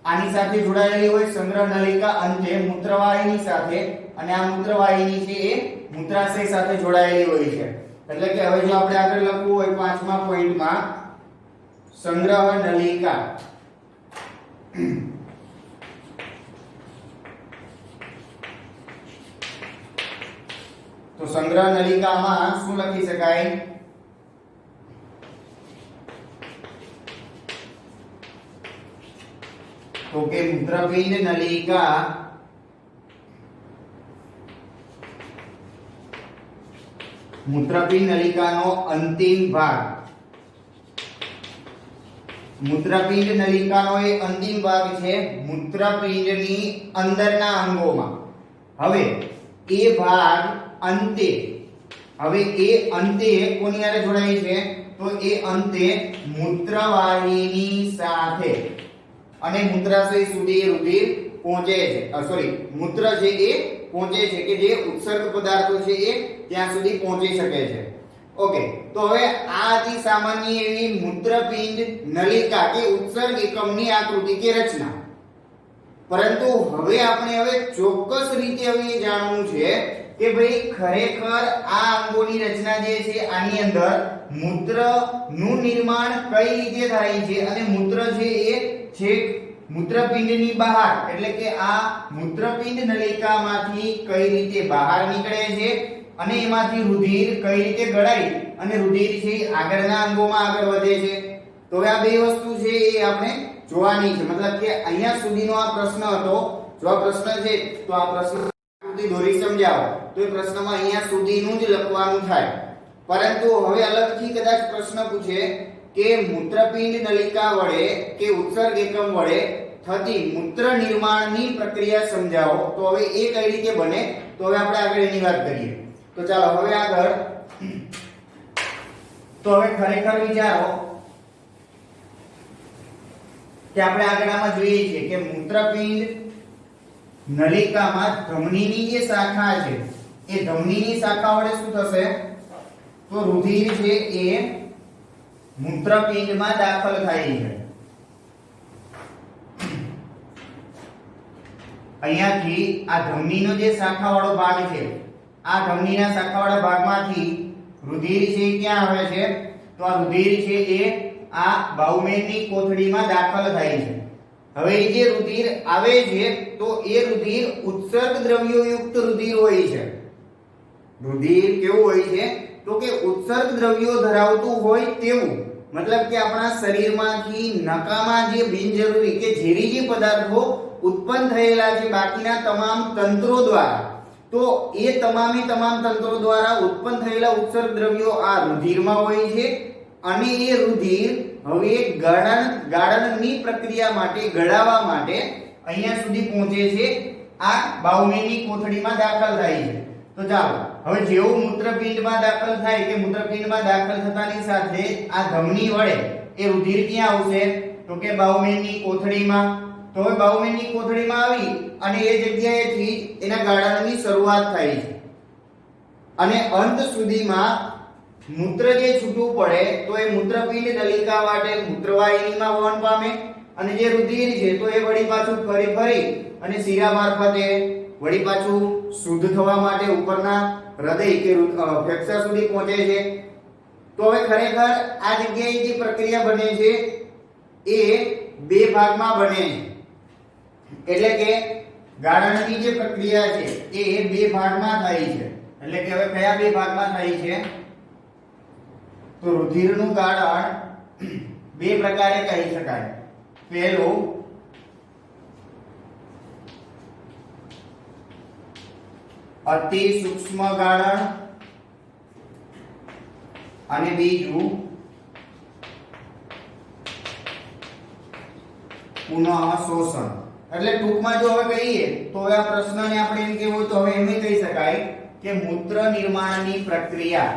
S1: આની સાથે જોડાયેલી હોય, સંગ્રહ નલિકા અંતે મૂત્રવાહિની સાથે, અને આ મૂત્રવાહિની છે એ મૂત્રાશય સાથે જોડાયેલી હોય છે. એટલે કે હવે જો આપણે આગળ લખવું હોય 5મા પોઈન્ટમાં સંગ્રહ નલિકા, તો સંગ્રહ નલિકામાં શું લખી શકાય? તો કે મૂત્રપિંડ નલિકા મૂત્રપિંડ નલિકાનો અંતિમ ભાગ, મૂત્રપિંડ નલિકાનો એ અંતિમ ભાગ છે મૂત્રપિંડની અંદરના અંગોમાં. હવે એ ભાગ અંતે, હવે એ અંતે કોની સાથે જોડાય છે? તો એ અંતે મૂત્રવાહિની સાથે અને મૂત્રાશય સુધી રુધિર પહોંચે છે. મૂત્ર છે એ પહોંચે છે કે જે ઉત્સર્ગ પદાર્થો છે એ ત્યાં સુધી પહોંચી શકે છે. ઓકે, તો હવે આ અતિ સામાન્ય એવી મૂત્રપિંડ નલિકા કે ઉત્સર્ગ એકમની આકૃતિ કે રચના. પરંતુ હવે આપણે ચોક્કસ રીતે હવે જાણવું છે કે ભાઈ ખરેખર આ અંગોની રચના જે છે આની અંદર મૂત્રનું નિર્માણ કઈ રીતે થાય છે અને મૂત્ર છે એ છેક મૂત્રપિંડની બહાર એટલે કે આ મૂત્રપિંડ નલિકામાંથી કઈ રીતે બહાર નીકળે છે અને એમાંથી રુધિર કઈ રીતે ગળાઈ અને રુધિર છે આગળના અંગોમાં આગળ વધે છે. તો હવે આ બે વસ્તુ છે એ આપણે જોવાની છે. મતલબ કે અહીંયા સુધીનો આ પ્રશ્ન હતો. જો આ પ્રશ્ન છે તો આ પ્રશ્ન આકૃતિ દોરી સમજાવો તો એ પ્રશ્નમાં અહીંયા સુધીનું જ લખવાનું થાય. પરંતુ હવે અલગથી કદાચ પ્રશ્ન પૂછે કે મૂત્રપિંડ નલિકા વડે કે ઉત્સર્ગ એકમ વડે થતી મૂત્ર નિર્માણની પ્રક્રિયા સમજાવો, તો હવે એ કઈ રીતે બને? તો હવે આપણે આગળ એની વાત કરીએ. તો ચાલો હવે આગળ, તો હવે ખરેખર વિચારો કે આપણે આગળ આમાં જોઈએ છીએ કે મૂત્રપિંડ નલિકામાં ધમનીની જે શાખા છે એ ધમનીની શાખા વડે શું થશે? તો રુધિર છે એ મૂત્રપિંડમાં દાખલ થાય છે. અહીંયાથી આ ધમનીનો જે શાખાવાળો ભાગ છે, આ ધમનીના શાખાવાળા ભાગમાંથી રુધિર છે ક્યાં આવે છે? તો આ રુધિર છે એ આ બાઉમેનની કોથળીમાં દાખલ થાય છે. હવે એ જે રુધિર આવે છે તો એ રુધિર ઉત્સર્ગ દ્રવ્યોયુક્ત રુધિર હોય છે. રુધિર કેવું હોય છે? તો કે ઉત્સર્ગ દ્રવ્યો ધરાવતું હોય તેવું. મતલબ કે આપણા શરીરમાંથી નકામા જે બિનજરૂરી કે ઝેરી જે પદાર્થો ઉત્પન્ન થયેલા છે બાકીના તમામ તંત્રો દ્વારા, તો એ તમામે તમામ તંત્રો દ્વારા ઉત્પન્ન થયેલા ઉત્સર્ગ દ્રવ્યો આ રુધિરમાં હોય છે અને એ રુધિર હવે ગાળણની પ્રક્રિયા માટે ગળાવા માટે અહીંયા સુધી પહોંચે છે, આ બાઉમેનની કોથળીમાં દાખલ થાય છે. તો ચાલો હવે જેવું મૂત્રપિંડમાં દાખલ થાય કે મૂત્રપિંડમાં દાખલ થતાની સાથે આ ધમની વડે એ રુધિર ક્યાં આવશે? તો કે બાઉમેનની કોથળીમાં. તો હવે બાઉમેનની કોથળીમાં આવી અને એ જગ્યાએથી એના ગાળણની શરૂઆત થાય છે અને અંત સુધીમાં મૂત્ર જે છૂટું પડે તો એ મૂત્રપિંડ નલિકા માટે મૂત્રવાહિનીમાં વહન પામે અને જે રુધિર છે તો એ વળી પાછું ફરી અને શિરા મારફતે વળી પાછું શુદ્ધ થવા માટે ઉપરના હૃદય કે ફેફસા સુધી પહોંચે છે. તો હવે ખરેખર આ જગ્યાએ જે પ્રક્રિયા બને છે એ બે ભાગમાં બને છે, એટલે કે ગાળણની જે પ્રક્રિયા છે એ બે ભાગમાં થાય છે. એટલે કે હવે કયા બે ભાગમાં થાય છે? તો રુધિરનું ગાળણ બે પ્રકારે કહી શકાય. પહેલું અતિ સૂક્ષ્મ ગાળણ અને બીજું પુનઃ શોષણ. એટલે ટૂંકમાં જો હવે કહીએ તો હવે આ પ્રશ્નને આપણે એમ કહેવું હોય તો હવે એમ કહી શકાય કે મૂત્ર નિર્માણની પ્રક્રિયા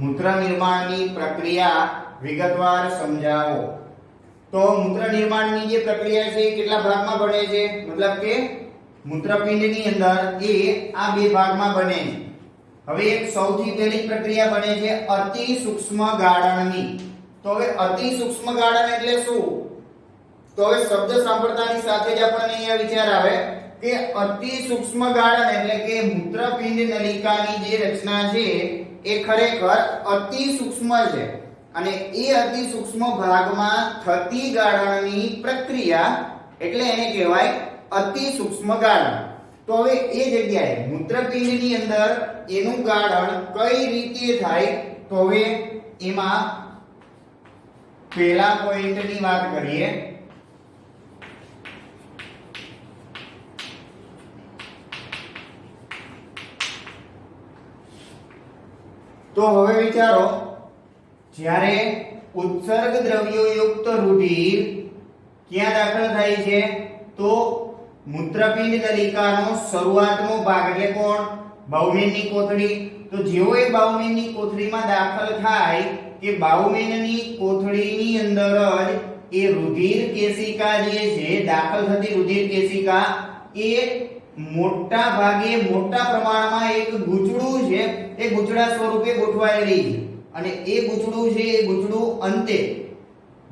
S1: મૂત્ર નિર્માણની પ્રક્રિયા વિગતવાર સમજાવો. તો મૂત્ર નિર્માણની જે પ્રક્રિયા છે એ કેટલા ભાગમાં બને છે? મતલબ કે મૂત્રપિંડની અંદર એ આ બે ભાગમાં બને છે. હવે એક સૌથી પહેલી પ્રક્રિયા બને છે અતિ સૂક્ષ્મ ગાળણની. તો હવે અતિ સૂક્ષ્મ ગાળણ એટલે શું? તો હવે શબ્દ સાંભળતાની સાથે જ આપણને અહીંયા વિચાર આવે કે અતિ સૂક્ષ્મ ગાળણ એટલે કે મૂત્રપિંડ નલિકાની જે રચના છે એ ખરેખર અતિ સૂક્ષ્મ છે અને એ અતિ સૂક્ષ્મ ભાગમાં થતી ગાળણની પ્રક્રિયા એટલે એને કહેવાય અતિ સૂક્ષ્મ ગાળણ. તો હવે એ જગ્યાએ મૂત્રપિંડની અંદર એનું ગાળણ કઈ રીતે થાય? તો હવે એમાં પહેલા પોઈન્ટની વાત કરીએ. તો હવે વિચારો, જ્યારે ઉત્સર્ગ દ્રવ્યો યુક્ત રુધિર ક્યાં દાખલ થાય છે? તો મૂત્રપિંડ નલિકાનો શરૂઆતનો ભાગ એટલે કોણ? બાહુમેનની કોથળી. તો જેવો એ બાહુમેનની કોથળીમાં દાખલ થાય કે બાહુમેનની કોથળીની અંદર જ એ રુધિર કેશિકા જે છે, દાખલ થતી રુધિર કેશિકા એ મોટા ભાગે મોટા પ્રમાણમાં એક ગૂંચળું છે એ ગૂંચળા સ્વરૂપે ગોઠવાયેલી છે અને એ ગૂંચળું છે એ ગૂંચળું અંતે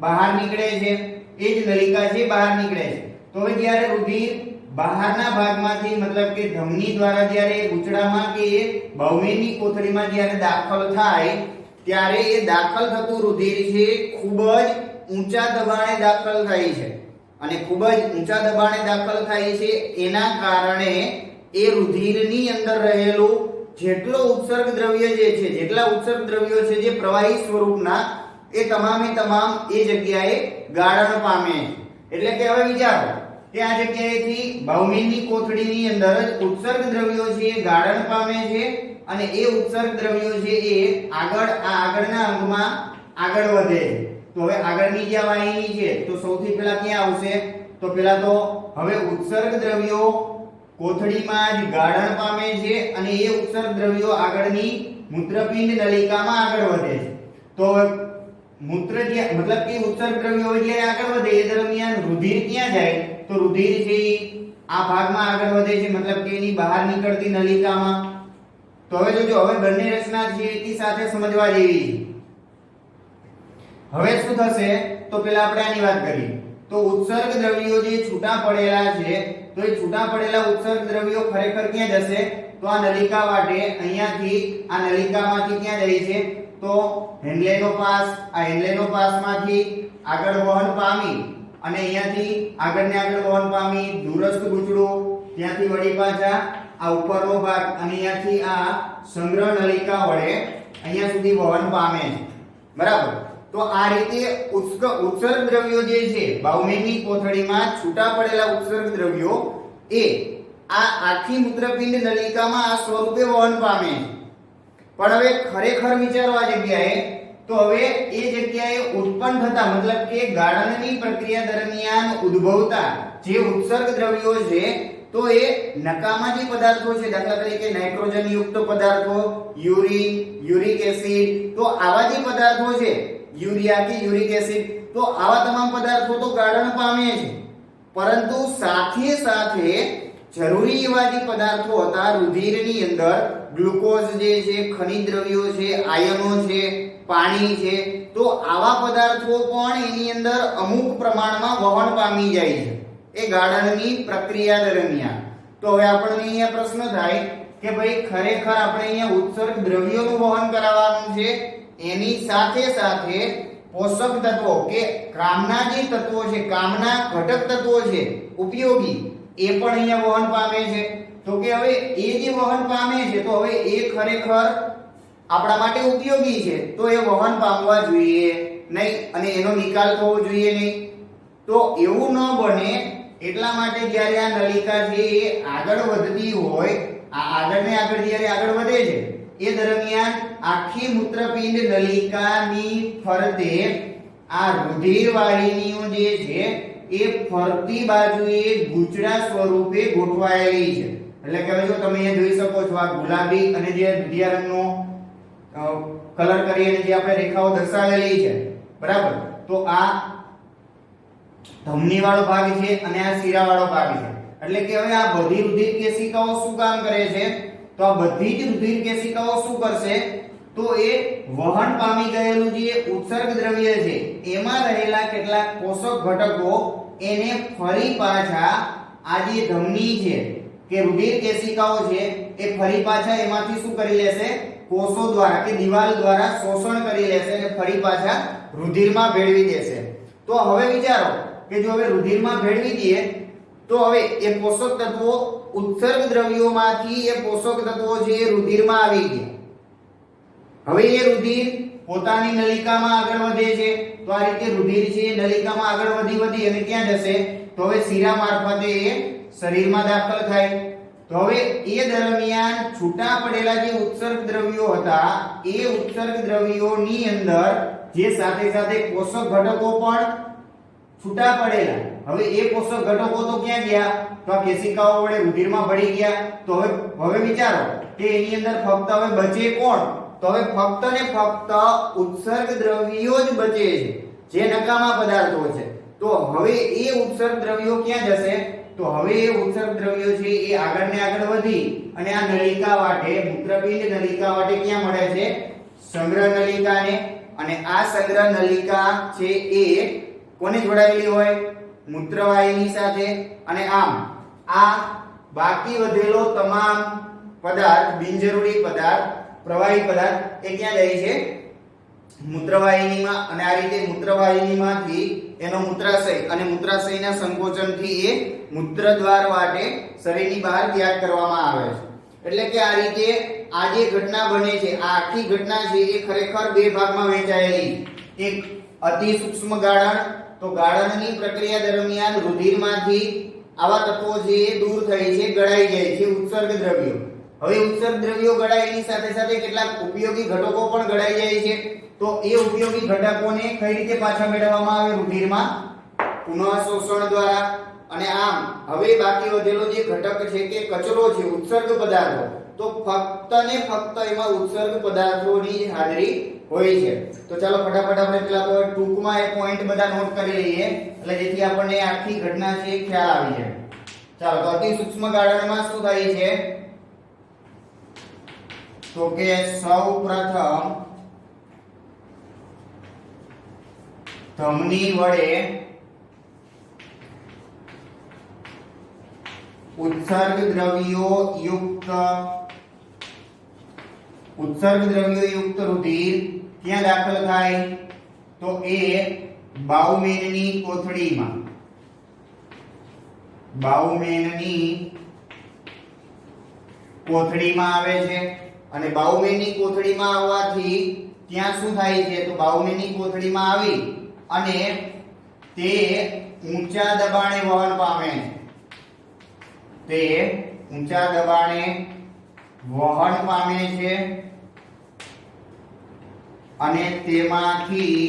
S1: બહાર નીકળે છે. એ જ નલિકા છે બહાર નીકળે છે. તો હવે જ્યારે રુધિર બહારના ભાગમાંથી મતલબ કે ધમની દ્વારા જ્યારે ગૂંચળામાં કે બાહુમેનની કોથળીમાં જ્યારે દાખલ થાય ત્યારે એ દાખલ થતું રુધિર છે ખૂબ જ ઊંચા દબાણે દાખલ થાય છે અને ખૂબ જ ઊંચા દબાણે દાખલ થાય છે. એના કારણે એ રુધિરની અંદર રહેલું જેટલો ઉત્સર્ગ દ્રવ્ય જે છે, જેટલા ઉત્સર્ગ દ્રવ્યો છે જે પ્રવાહી સ્વરૂપના, એ તમામે તમામ એ જગ્યાએ ગાળણ પામે છે. એટલે કે હવે વિચારો કે આ જગ્યાએથી બાહુમેનની કોથળીની અંદર જ ઉત્સર્ગ દ્રવ્યો છે એ ગાળણ પામે છે અને એ ઉત્સર્ગ દ્રવ્યો છે એ આગળના અંગમાં આગળ વધે છે. તો હવે આગળની જે વાહિની છે તો સૌથી પહેલા ક્યાં આવશે? તો પહેલા તો હવે ઉત્સર્ગ દ્રવ્યો કોથળીમાં જ ગાળણ પામે છે અને એ ઉત્સર્ગ દ્રવ્યો આગળની મૂત્રપિંડ નલિકામાં આગળ વધે છે. તો મૂત્ર જે મતલબ કે ઉત્સર્ગ દ્રવ્યો જ્યારે આગળ વધે એ દરમિયાન રુધિર ક્યાં જાય? તો રુધિર છે આ ભાગમાં આગળ વધે છે, મતલબ કે એની બહાર નીકળતી નલિકામાં. તો હવે જોજો, હવે બંને રચના છે એની સાથે સમજવા જેવી છે. હવે શું થશે? તો પહેલા આપણે આની વાત કરીએ. તો ઉત્સર્ગ દ્રવ્યો જે છૂટા પડેલા છે તો એ છૂટા પડેલા ઉત્સર્ગ દ્રવ્યો ખરેખર ક્યાં જશે? તો આ નલિકા વાટે અહીંયાથી આ નલિકામાંથી ક્યાં જાય છે? તો હેન્ડલેનો પાસ, આ હેન્ડલેનો પાસમાંથી આગળ વહન પામી અને અહીંયાથી આગળને આગળ વહન પામી દૂરસ્થ ગૂંચળું, ત્યાંથી વળી પાછા આ ઉપરનો ભાગ અને અહીંયાથી આ સંગ્રહ નલિકા વડે અહીંયા સુધી વહન પામે છે. બરાબર? તો આ રીતે ઉત્સર્ગ દ્રવ્યો જે છે બાહુમેનની કોથળીમાં છૂટા પડેલા ઉત્સર્ગ દ્રવ્યો એ આ આખી મૂત્રપિંડ નલિકામાં આ સ્વરૂપે વહન પામે છે. પણ હવે ખરેખર વિચારવા જગ્યાએ તો હવે એ જગ્યાએ ઉત્પન્ન થતા મતલબ કે ગાળણની પ્રક્રિયા દરમિયાન ઉદ્ભવતા જે ઉત્સર્ગ દ્રવ્યો છે તો એ નકામા જે પદાર્થો છે, દાખલા તરીકે નાઇટ્રોજન યુક્ત પદાર્થો, યુરિન, યુરિક એસિડ, તો આવા જે પદાર્થો છે, યુરિયા કે યુરિક એસિડ, તો આવા તમામ પદાર્થો તો ગાળણ પામે છે. પરંતુ સાથે સાથે જરૂરી એવા જે પદાર્થો હતા રુધિરની અંદર, ગ્લુકોઝ જે છે, ખનિજ દ્રવ્યો છે, આયનો છે, પાણી છે, તો આવા પદાર્થો પણ એની અંદર અમુક પ્રમાણમાં વહન પામી જાય છે એ ગાળણની પ્રક્રિયા દરમિયાન. તો હવે આપણને અહીંયા પ્રશ્ન થાય કે ભાઈ ખરેખર આપણે અહીંયા ઉત્સર્ગ દ્રવ્યોનું વહન કરાવવાનું છે, એની સાથે સાથે પોષક તત્વો કે કામના જે તત્વો છે, કામના ઘટક તત્વો છે ઉપયોગી, એ પણ અહીંયા વહન પામે છે. તો કે હવે એ જે વહન પામે છે તો હવે એ ખરેખર આપણા માટે ઉપયોગી છે તો એ વહન પામવા જોઈએ નહીં અને એનો નિકાલ થવો જોઈએ નહીં. તો એવું ન બને એટલા માટે જ્યારે આ નલિકા છે એ આગળ વધતી હોય, આ આગળ ને આગળ જ્યારે આગળ વધે છે એ દરમિયાન આખી મૂત્રપિંડ નલિકાની ફરતે આ રુધિર વાહિનીઓ જે છે એ ફરતી બાજુએ ગૂંચળા સ્વરૂપે ગોઠવાયેલી છે. એટલે કે જો તમે અહીંયા જોઈ શકો છો આ ગુલાબી અને જે દુધિયા રંગનો કલર કરી અને જે આપણે રેખાઓ દર્શાવેલી છે, બરાબર, તો આ ધમની વાળો ભાગ છે અને આ શીરા વાળો ભાગ છે. એટલે કે હવે આ બધી રુધિર કેશિકાઓ શું કામ કરે છે? તો આ બધી જ રુધિર કેશિકાઓ શું કરશે? તો એ વહન પામી ગયેલું જે ઉત્સર્ગ દ્રવ્ય છે એમાં રહેલા કેટલાક પોષક ઘટકો એને ફરી પાછા આ જે ધમની છે કે રુધિર કેશિકાઓ છે એ ફરી પાછા એમાંથી શું કરી લેશે? કોષો દ્વારા કે દિવાલ દ્વારા શોષણ કરી લેશે અને ફરી પાછા રુધિરમાં ભેળવી દેશે. તો હવે વિચારો કે જો હવે રુધિરમાં ભેળવી દઈએ તો હવે એ પોષક તત્વો ઉત્સર્ગ દ્રવ્યોમાંથી એ પોષક તત્વો છે એ રુધિરમાં આવી ગયા. હવે એ રુધિર પોતાની નલિકામાં આગળ વધે છે. તો આ રીતે રુધિર છે એ નલિકામાં આગળ વધી અને ક્યાં જશે? તો હવે શિરા મારફતે એ શરીરમાં દાખલ થાય. તો હવે એ દરમિયાન છૂટા પડેલા જે ઉત્સર્ગ દ્રવ્યો હતા એ ઉત્સર્ગ દ્રવ્યોની અંદર જે સાથે સાથે પોષક ઘટકો પણ છૂટા પડેલા, હવે એ પોષક ઘટકો તો ક્યાં ગયા? તો આ કેશિકાઓ વડે રુધિરમાં ભળી ગયા. તો હવે વિચારો કે એની અંદર ફક્ત હવે બચે કોણ? તો હવે ફક્ત ને ફક્ત ઉત્સર્ગ દ્રવ્યો જ બચે છે જે નકામા પદાર્થો છે. તો હવે એ ઉત્સર્ગ દ્રવ્યો ક્યાં જશે? તો હવે એ ઉત્સર્ગ દ્રવ્યો છે એ આગળ ને આગળ વધી અને આ નલિકા વાટે, મૂત્રપિંડ નલિકા વાટે ક્યાં મળે છે? સંગ્રહ નલિકાને. અને આ સંગ્રહ નલિકા છે એ કોને જોડાયેલી હોય? મૂત્રવાહિની સાથે. અને આમ આ બાકી વધેલો તમામ પદાર્થ, બિનજરૂરી પદાર્થ, પ્રવાહી પદાર્થ એ ક્યાં જાય છે? મૂત્રવાહિનીમાં. અને આ રીતે મૂત્રવાહિનીમાંથી એનો મૂત્રાશય અને મૂત્રાશયના સંકોચનથી એ મૂત્રદ્વાર વાટે શરીરની બહાર ત્યાગ કરવામાં આવે છે. એટલે કે આ રીતે આ જે ઘટના બને છે, આ આખી ઘટના છે એ ખરેખર બે ભાગમાં વહેંચાયેલી. એક અતિ સૂક્ષ્મ ગાળણ. તો ગાળણની પ્રક્રિયા દરમિયાન રુધિરમાંથી આવા તત્વો જે દૂર થઈ છે, ગળાઈ જાય છે ઉત્સર્ગ દ્રવ્યો. હવે ઉત્સર્ગ દ્રવ્યો ગળાય એની સાથે સાથે કેટલાક ઉપયોગી ઘટકો પણ ગળાઈ જાય છે. તો એ ઉપયોગી ઘટકોને કઈ રીતે પાછા મેળવવામાં આવે? રુધિરમાં પુનઃ શોષણ દ્વારા. અને આમ હવે બાકી વધેલો જે ઘટક છે કે કચરો છે, ઉત્સર્ગ પદાર્થો, તો ફક્ત ને ફક્ત એમાં ઉત્સર્ગ પદાર્થોની હાજરી હોય છે. તો ચાલો ફટાફટ આપણે પેલા તો ટૂંકમાં એ પોઈન્ટ બધા નોટ કરી લઈએ એટલે જેથી આપણને આખી ઘટના છે ખ્યાલ આવી જાય. ચાલો, તો અતિ સૂક્ષ્મ ગાળણમાં શું થાય છે? તો કે સૌપ્રથમ ધમની વડે ઉત્સર્ગ દ્રવ્યો યુક્ત રુધિર ક્યાં દાખલ થાય? તો એ બાઉમેનની કોથળીમાં. બાઉમેનની કોથળીમાં આવે છે. અને બાઉમેનની કોથળીમાં આવવાથી ત્યાં શું થાય છે? તો બાઉમેનની કોથળીમાં આવી અને તે ઊંચા દબાણે વહન પામે છે. તે ઊંચા દબાણે વહન પામે છે અને તેમાંથી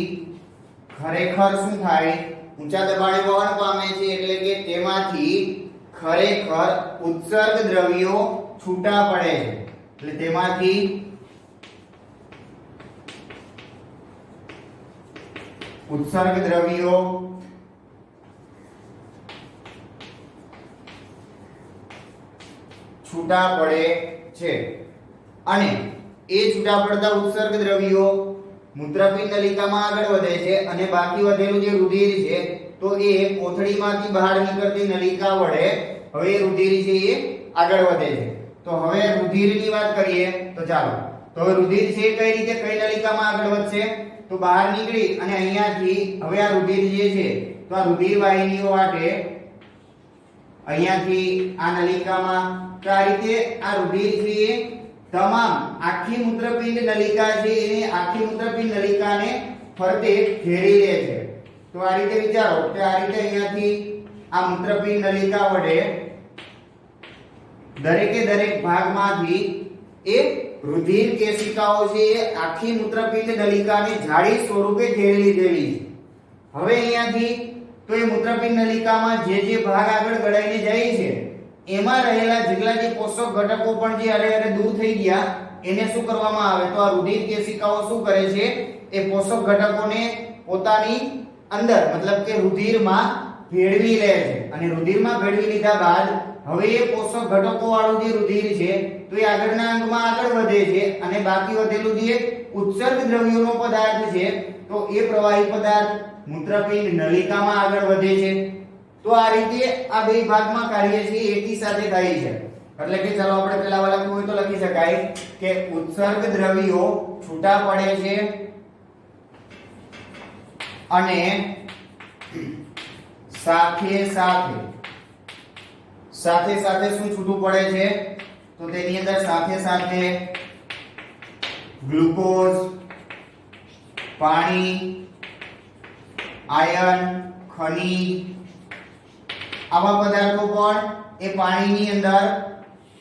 S1: ખરેખર શું થાય? ઊંચા દબાણે વહન પામે છે એટલે કે તેમાંથી ખરેખર ઉત્સર્ગ દ્રવ્યો છૂટા પડે છે. એટલે તેમાંથી ઉત્સર્ગ દ્રવ્યો છૂટા પડે છે અને એ છૂટા પડતા ઉત્સર્ગ દ્રવ્યો મૂત્રપિંડ નલિકામાં આગળ વધે છે અને બાકી વધેલું જે રુધિર છે તો એ કોથળીમાંથી બહાર નીકળતી નલિકા વડે હવે એ રુધિર છે એ આગળ વધે છે. તો હવે રુધિરની વાત કરીએ તો ચાલો, તો હવે રુધિર છે કઈ રીતે કઈ નલિકામાં આગળ વધશે, તો બહાર નીકળી અને અહીંયાથી હવે આ રુધિર જે છે તો આ રુધિર વાહિનીઓ વાટે અહીંયાથી આ નલિકામાં, તો આ રીતે આ રુધિર છે તમામ આખી મૂત્રપિંડ નલિકા છે એને આખી મૂત્રપિંડ નલિકાને ફરતે ઘેરી લે છે. તો આ રીતે વિચારો કે આ રીતે અહીંયાથી આ મૂત્રપિંડ નલિકા વડે દરેકે દરેક ભાગમાંથી એ રુધિર કેશિકાઓ છે એ આખી મૂત્રપિંડ નલિકાને જાળી સ્વરૂપે ઘેરી લીધેલી છે. હવે અહીંયાથી તો એ મૂત્રપિંડ નલિકામાં જે ભાગ આગળ ગળાઈને જાય છે એમાં રહેલા જેટલા જે પોષક ઘટકો પણ જે અરે દૂર થઈ ગયા એને શું કરવામાં આવે, તો આ રુધિર કેશિકાઓ શું કરે છે એ પોષક ઘટકોને પોતાની અંદર મતલબ કે રુધિરમાં ભેળવી લે છે અને રુધિરમાં ભેળવી લીધા બાદ હવે એ પોષક ઘટકો વાળું જે રુધિર છે તો એ આગળના અંગમાં આગળ વધે છે અને બાકી વધેલું જે ઉત્સર્ગ દ્રવ્યોનો પદાર્થ છે તો એ પ્રવાહી પદાર્થ મૂત્રપિંડ નલિકામાં આગળ વધે છે. તો આ રીતે આ બે ભાગમાં કાર્ય છે એકી સાથે થાય છે. એટલે કે ચાલો આપણે પહેલા લખવું હોય તો લખી શકાય કે ઉત્સર્ગ દ્રવ્યો છૂટા પડે છે અને સાથે સાથે શું છૂટું પડે છે, તો તેની અંદર સાથે સાથે ગ્લુકોઝ, પાણી, આયર્ન, ખનિજ આવા પદાર્થો પણ એ પાણીની અંદર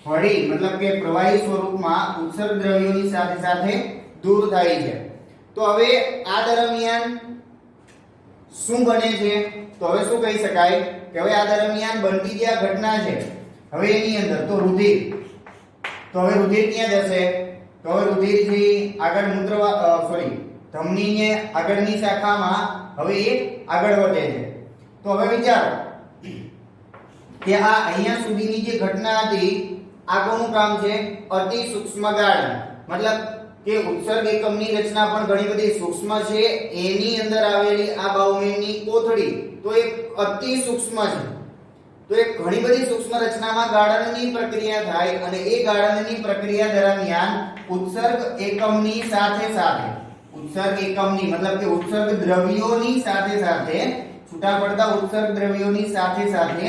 S1: ભળી મતલબ કે પ્રવાહી સ્વરૂપમાં ઉત્સર્ગ દ્રવ્યોની સાથે સાથે દૂર થાય છે. તો હવે આ દરમિયાન શું બને છે, તો હવે શું કહી શકાય કે હવે આ દરમિયાન બનતી જે આ ઘટના છે હવે એની અંદર તો રુધિર, તો હવે રુધિર ક્યાં જશે, તો હવે રુધિર થી આગળ ધમનીને આગળની શાખામાં હવે એ આગળ વધે છે. તો હવે વિચારો કે આ અહીંયા સુધીની જે ઘટના હતી આ કોનું કામ છે, અતિ સૂક્ષ્મ ગાળણ, મતલબ કે ઉત્સર્ગ એકમની રચના પણ ઘણી બધી સૂક્ષ્મ છે. એની અંદર આવેલી આ બાઉમેનની કોથળી તો એ અતિ સૂક્ષ્મ છે. તો એ ઘણી બધી સૂક્ષ્મ રચનામાં ગાળણની પ્રક્રિયા થાય અને એ ગાળણની પ્રક્રિયા દરમિયાન ઉત્સર્ગ એકમની સાથે સાથે ઉત્સર્ગ એકમની મતલબ કે ઉત્સર્ગ દ્રવ્યોની સાથે સાથે છૂટા પડતા ઉત્સર્ગ દ્રવ્યોની સાથે સાથે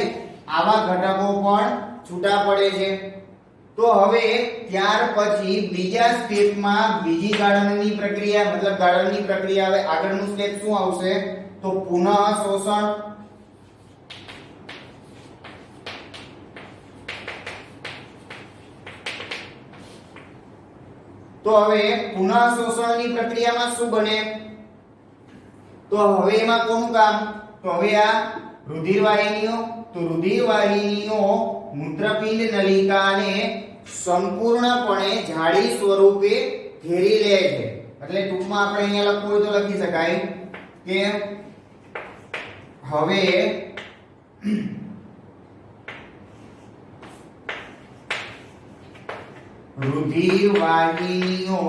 S1: આવા ઘટકો પણ છૂટા પડે છે. તો હવે ત્યાર પછી બીજા સ્ટેપમાં બીજી ગાળણની પ્રક્રિયા મતલબ ગાળણની પ્રક્રિયા હવે આગળનું સ્ટેપ શું આવશે, તો પુનઃ શોષણ. તો હવે પુનઃ શોષણની પ્રક્રિયામાં શું બને, તો હવે એમાં કોનું કામ, તો હવે આ રુધિર વાહિનીઓ, તો રુધિર વાહિનીઓ મૂત્રપિંડ નલિકાને સંપૂર્ણપણે જાળી સ્વરૂપે ઘેરી લે છે. એટલે ટૂંકમાં આપણે અહીંયા લખવું હોય તો લખી શકાય કે હવે રુધિર વાહિનીઓ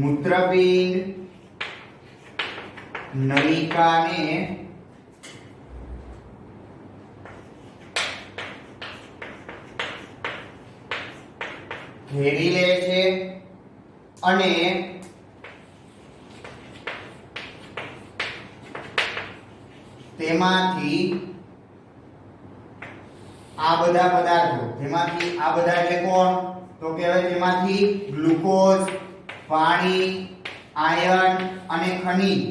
S1: મૂત્રપિંડ નલિકાને ઘેરી લે છે અને તેમાંથી આ બધા પદાર્થો, જેમાંથી આ બધા એટલે કોણ, તો કહેવાય તેમાંથી ગ્લુકોઝ, પાણી, આયર્ન અને ખનિજ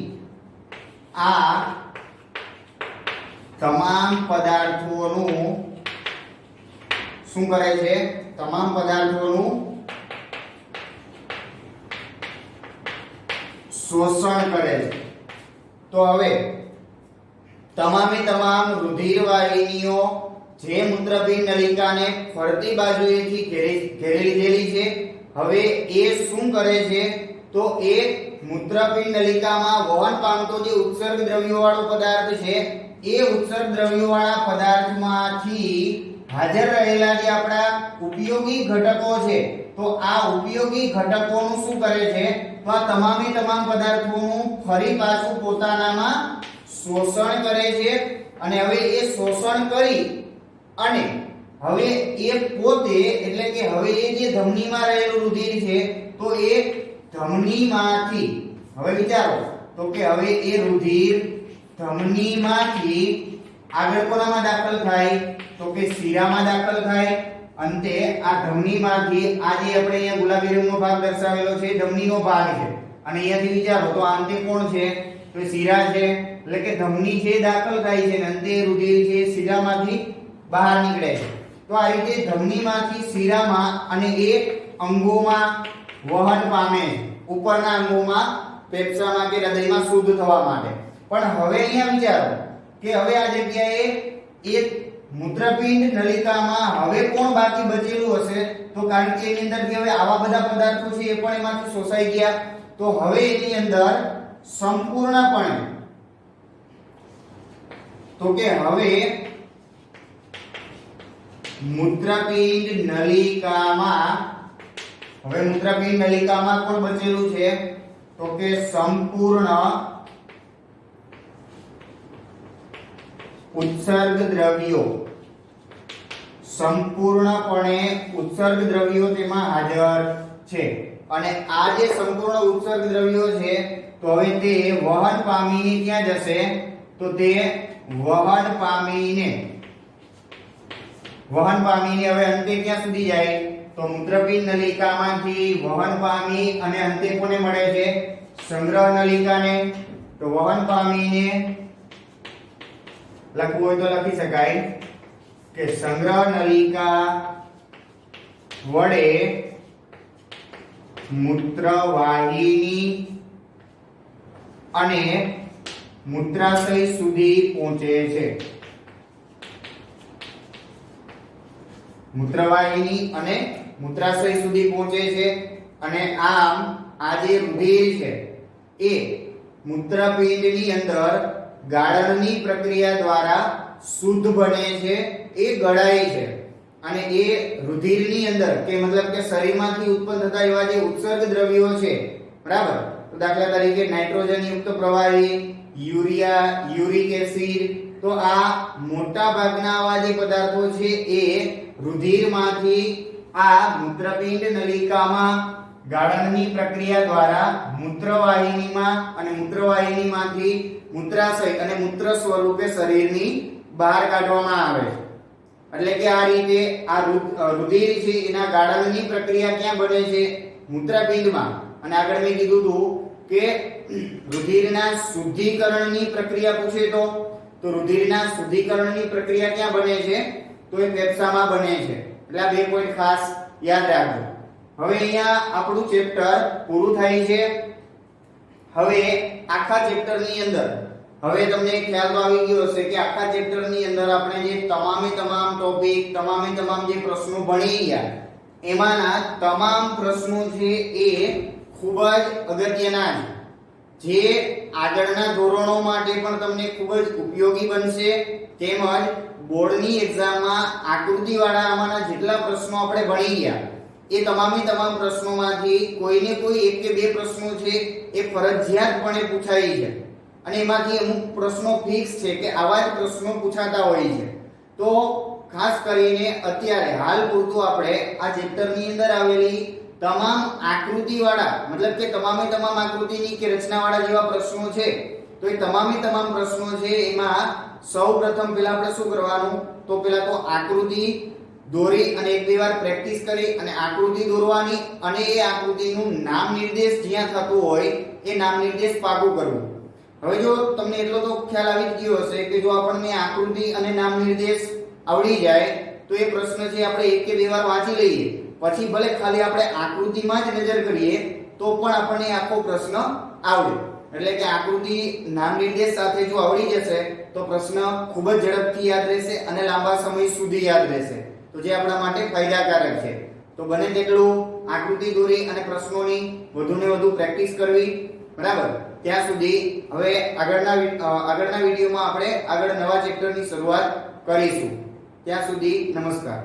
S1: આ તમામ પદાર્થોનું શું કરે છે, તમામ પદાર્થોનું શોષણ કરે છે. તો હવે તમામે તમામ રુધિર વાહિનીઓ જે મૂત્રપિંડ નલિકાને ફરતી બાજુએથી ઘેરી લીધેલી છે હવે એ શું કરે છે, તો એ મૂત્રપિંડ નલિકામાં વહન પામતો જે ઉત્સર્ગ દ્રવ્યો વાળો પદાર્થ છે એ ઉત્સર્ગ દ્રવ્યોવાળા પદાર્થમાંથી હાજર રહેલા જે આપણા ઉપયોગી ઘટકો છે તો આ ઉપયોગી ઘટકોનું શું કરે છે તો આ તમામે તમામ પદાર્થોનું ફરી પાછું પોતાનામાં શોષણ કરે છે અને હવે એ શોષણ કરી અને હવે એ પોતે એટલે કે હવે એ જે ધમનીમાં રહેલું રુધિર છે તો એ ધમનીમાંથી હવે વિચારો તો કે હવે એ રુધિર ધમનીમાંથી આગળ કોનામાં દાખલ થાય તો કે શિરામાં દાખલ થાય અંતે આ ધમનીમાંથી આ જે આપણે અહીંયા ગુલાબી રંગનો ભાગ દર્શાવેલો છે ધમનીનો ભાગ છે અને અહીંયાથી વિચારો તો આ અંતે કોણ છે તો શિરા છે એટલે કે ધમની છે દાખલ થાય છે અને અંતે રુધિર છે શિરામાંથી બહાર નીકળે છે તો આ રીતે ધમનીમાંથી શિરામાં અને એ અંગોમાં વહન પામે છે ઉપરના અંગોમાં ફેફસામાં કે હૃદયમાં શુદ્ધ થવા માટે પણ હવે અહીંયા વિચારો કે હવે આ જગ્યાએ એક મૂત્રપિંડ નલિકામાં હવે કોણ બાકી બચેલું હશે તો કારણ કે એની અંદરથી હવે આવા બધા પદાર્થો છે એ પણ એમાંથી શોષાઈ ગયા તો હવે એની અંદર સંપૂર્ણપણે તો કે હવે મૂત્રપિંડ નલિકામાં કોણ બચેલું છે તો કે સંપૂર્ણ ઉત્સર્ગ દ્રવ્યો સંપૂર્ણપણે ઉત્સર્ગ દ્રવ્યો તેમાં હાજર છે અને આ જે સંપૂર્ણ ઉત્સર્ગ દ્રવ્યો છે તો હવે તે વહન પામીને ક્યાં જશે તો તે વહન પામીને હવે અંતે ક્યાં સુધી જાય તો મૂત્રપિંડ નલિકામાંથી વહન પામી અને અંતે કોને મળે છે સંગ્રહ નલિકાને તો વહન પામીને લખવું હોય તો લખી શકાય કે સંગ્રહ નલિકા વડે મૂત્રવાહિની અને મૂત્રાશય સુધી પહોંચે છે મૂત્રવાહિની અને મૂત્રાશય સુધી પહોંચે છે અને આમ આ જે રુધિર છે એ મૂત્રપિંડની અંદર ગાળણની પ્રક્રિયા દ્વારા શુદ્ધ બને છે એ ગળાય છે અને એ રુધિરની અંદર કે મતલબ કે શરીરમાંથી ઉત્પન્ન થતા એવા જે ઉત્સર્ગ દ્રવ્યો છે બરાબર તો દાખલા તરીકે નાઇટ્રોજન યુક્ત પ્રવાહી યુરિયા યુરિક એસિડ તો આ મોટા ભાગના આવા જે પદાર્થો છે એ રુધિરમાંથી આ મૂત્રપિંડ નલિકામાં ગાળણની પ્રક્રિયા દ્વારા મૂત્રવાહિનીમાં અને મૂત્રવાહિનીમાંથી મૂત્રાશય અને મૂત્ર સ્વરૂપે શરીરની બહાર કાઢવામાં આવે છે એટલે કે આ રીતે આ રુધિર છે એના ગાળણની પ્રક્રિયા ક્યાં બને છે મૂત્રપિંડમાં અને આગળ મેં કીધું હતું કે રુધિરના શુદ્ધિકરણની પ્રક્રિયા પૂછે તો રુધિરના શુદ્ધિકરણની પ્રક્રિયા ક્યાં બને છે તો એ ફેફસામાં બને છે એટલે આ બે પોઈન્ટ ખાસ યાદ રાખજો હવે અહીંયા આપણું ચેપ્ટર પૂરું થાય છે હવે આખા ચેપ્ટરની અંદર હવે તમને ખ્યાલ તો આવી ગયો હશે કે આખા ચેપ્ટરની અંદર આપણે જે તમામે તમામ ટોપિક તમામે તમામ જે પ્રશ્નો ભણી ગયા એમાંના તમામ પ્રશ્નો છે એ ખૂબ જ અગત્યના છે જે આગળના ધોરણો માટે પણ તમને ખૂબ જ ઉપયોગી બનશે તેમજ બોર્ડની એક્ઝામમાં આકૃતિવાળા આમાંના જેટલા પ્રશ્નો આપણે ભણી ગયા એ તમામે તમામ પ્રશ્નોમાંથી કોઈને કોઈ એક કે બે પ્રશ્નો છે એ ફરજિયાતપણે પૂછાય છે અને એમાંથી અમુક પ્રશ્નો ફિક્સ છે કે આવા જ પ્રશ્નો પૂછાતા હોય છે તો ખાસ કરીને અત્યારે હાલ પૂરતું આપણે આ ચેપ્ટરની અંદર આવેલી તમામ આકૃતિવાળા મતલબ કે તમામે તમામ આકૃતિની કે રચનાવાળા જેવા પ્રશ્નો છે તો એ તમામે તમામ પ્રશ્નો છે એમાં સૌપ્રથમ પહેલા આપણે શું કરવાનું તો પહેલા તો આકૃતિ દોરી અને એક બે વાર પ્રેક્ટિસ કરી અને આકૃતિ દોરવાની અને એ આકૃતિનું નામ નિર્દેશ જ્યાં થતું હોય એ નામ નિર્દેશ પાકું કરવું હવે જો તમને એટલો તો ખ્યાલ આવી જ ગયો હશે કે જો આપણને આકૃતિ અને નામ નિર્દેશ આવડી જાય તો એ પ્રશ્ન છે આપણે એક કે બે વાર વાંચી લઈએ પછી ભલે ખાલી આપણે આકૃતિમાં જ નજર કરીએ તો પણ આપણને આખો પ્રશ્ન આવડે એટલે કે આકૃતિ નામ નિર્દેશ સાથે જો આવડી જશે તો પ્રશ્ન ખૂબ જ ઝડપથી યાદ રહેશે અને લાંબા સમય સુધી યાદ રહેશે તો જે આપણા માટે ફાયદાકારક છે તો બને તેટલું આકૃતિ દોરી અને પ્રશ્નોની વધુને વધુ પ્રેક્ટિસ કરવી બરાબર. ત્યાં સુધી હવે આગળના વિડીયોમાં આપણે આગળ નવા ચેપ્ટરની શરૂઆત કરીશું. ત્યાં સુધી નમસ્કાર.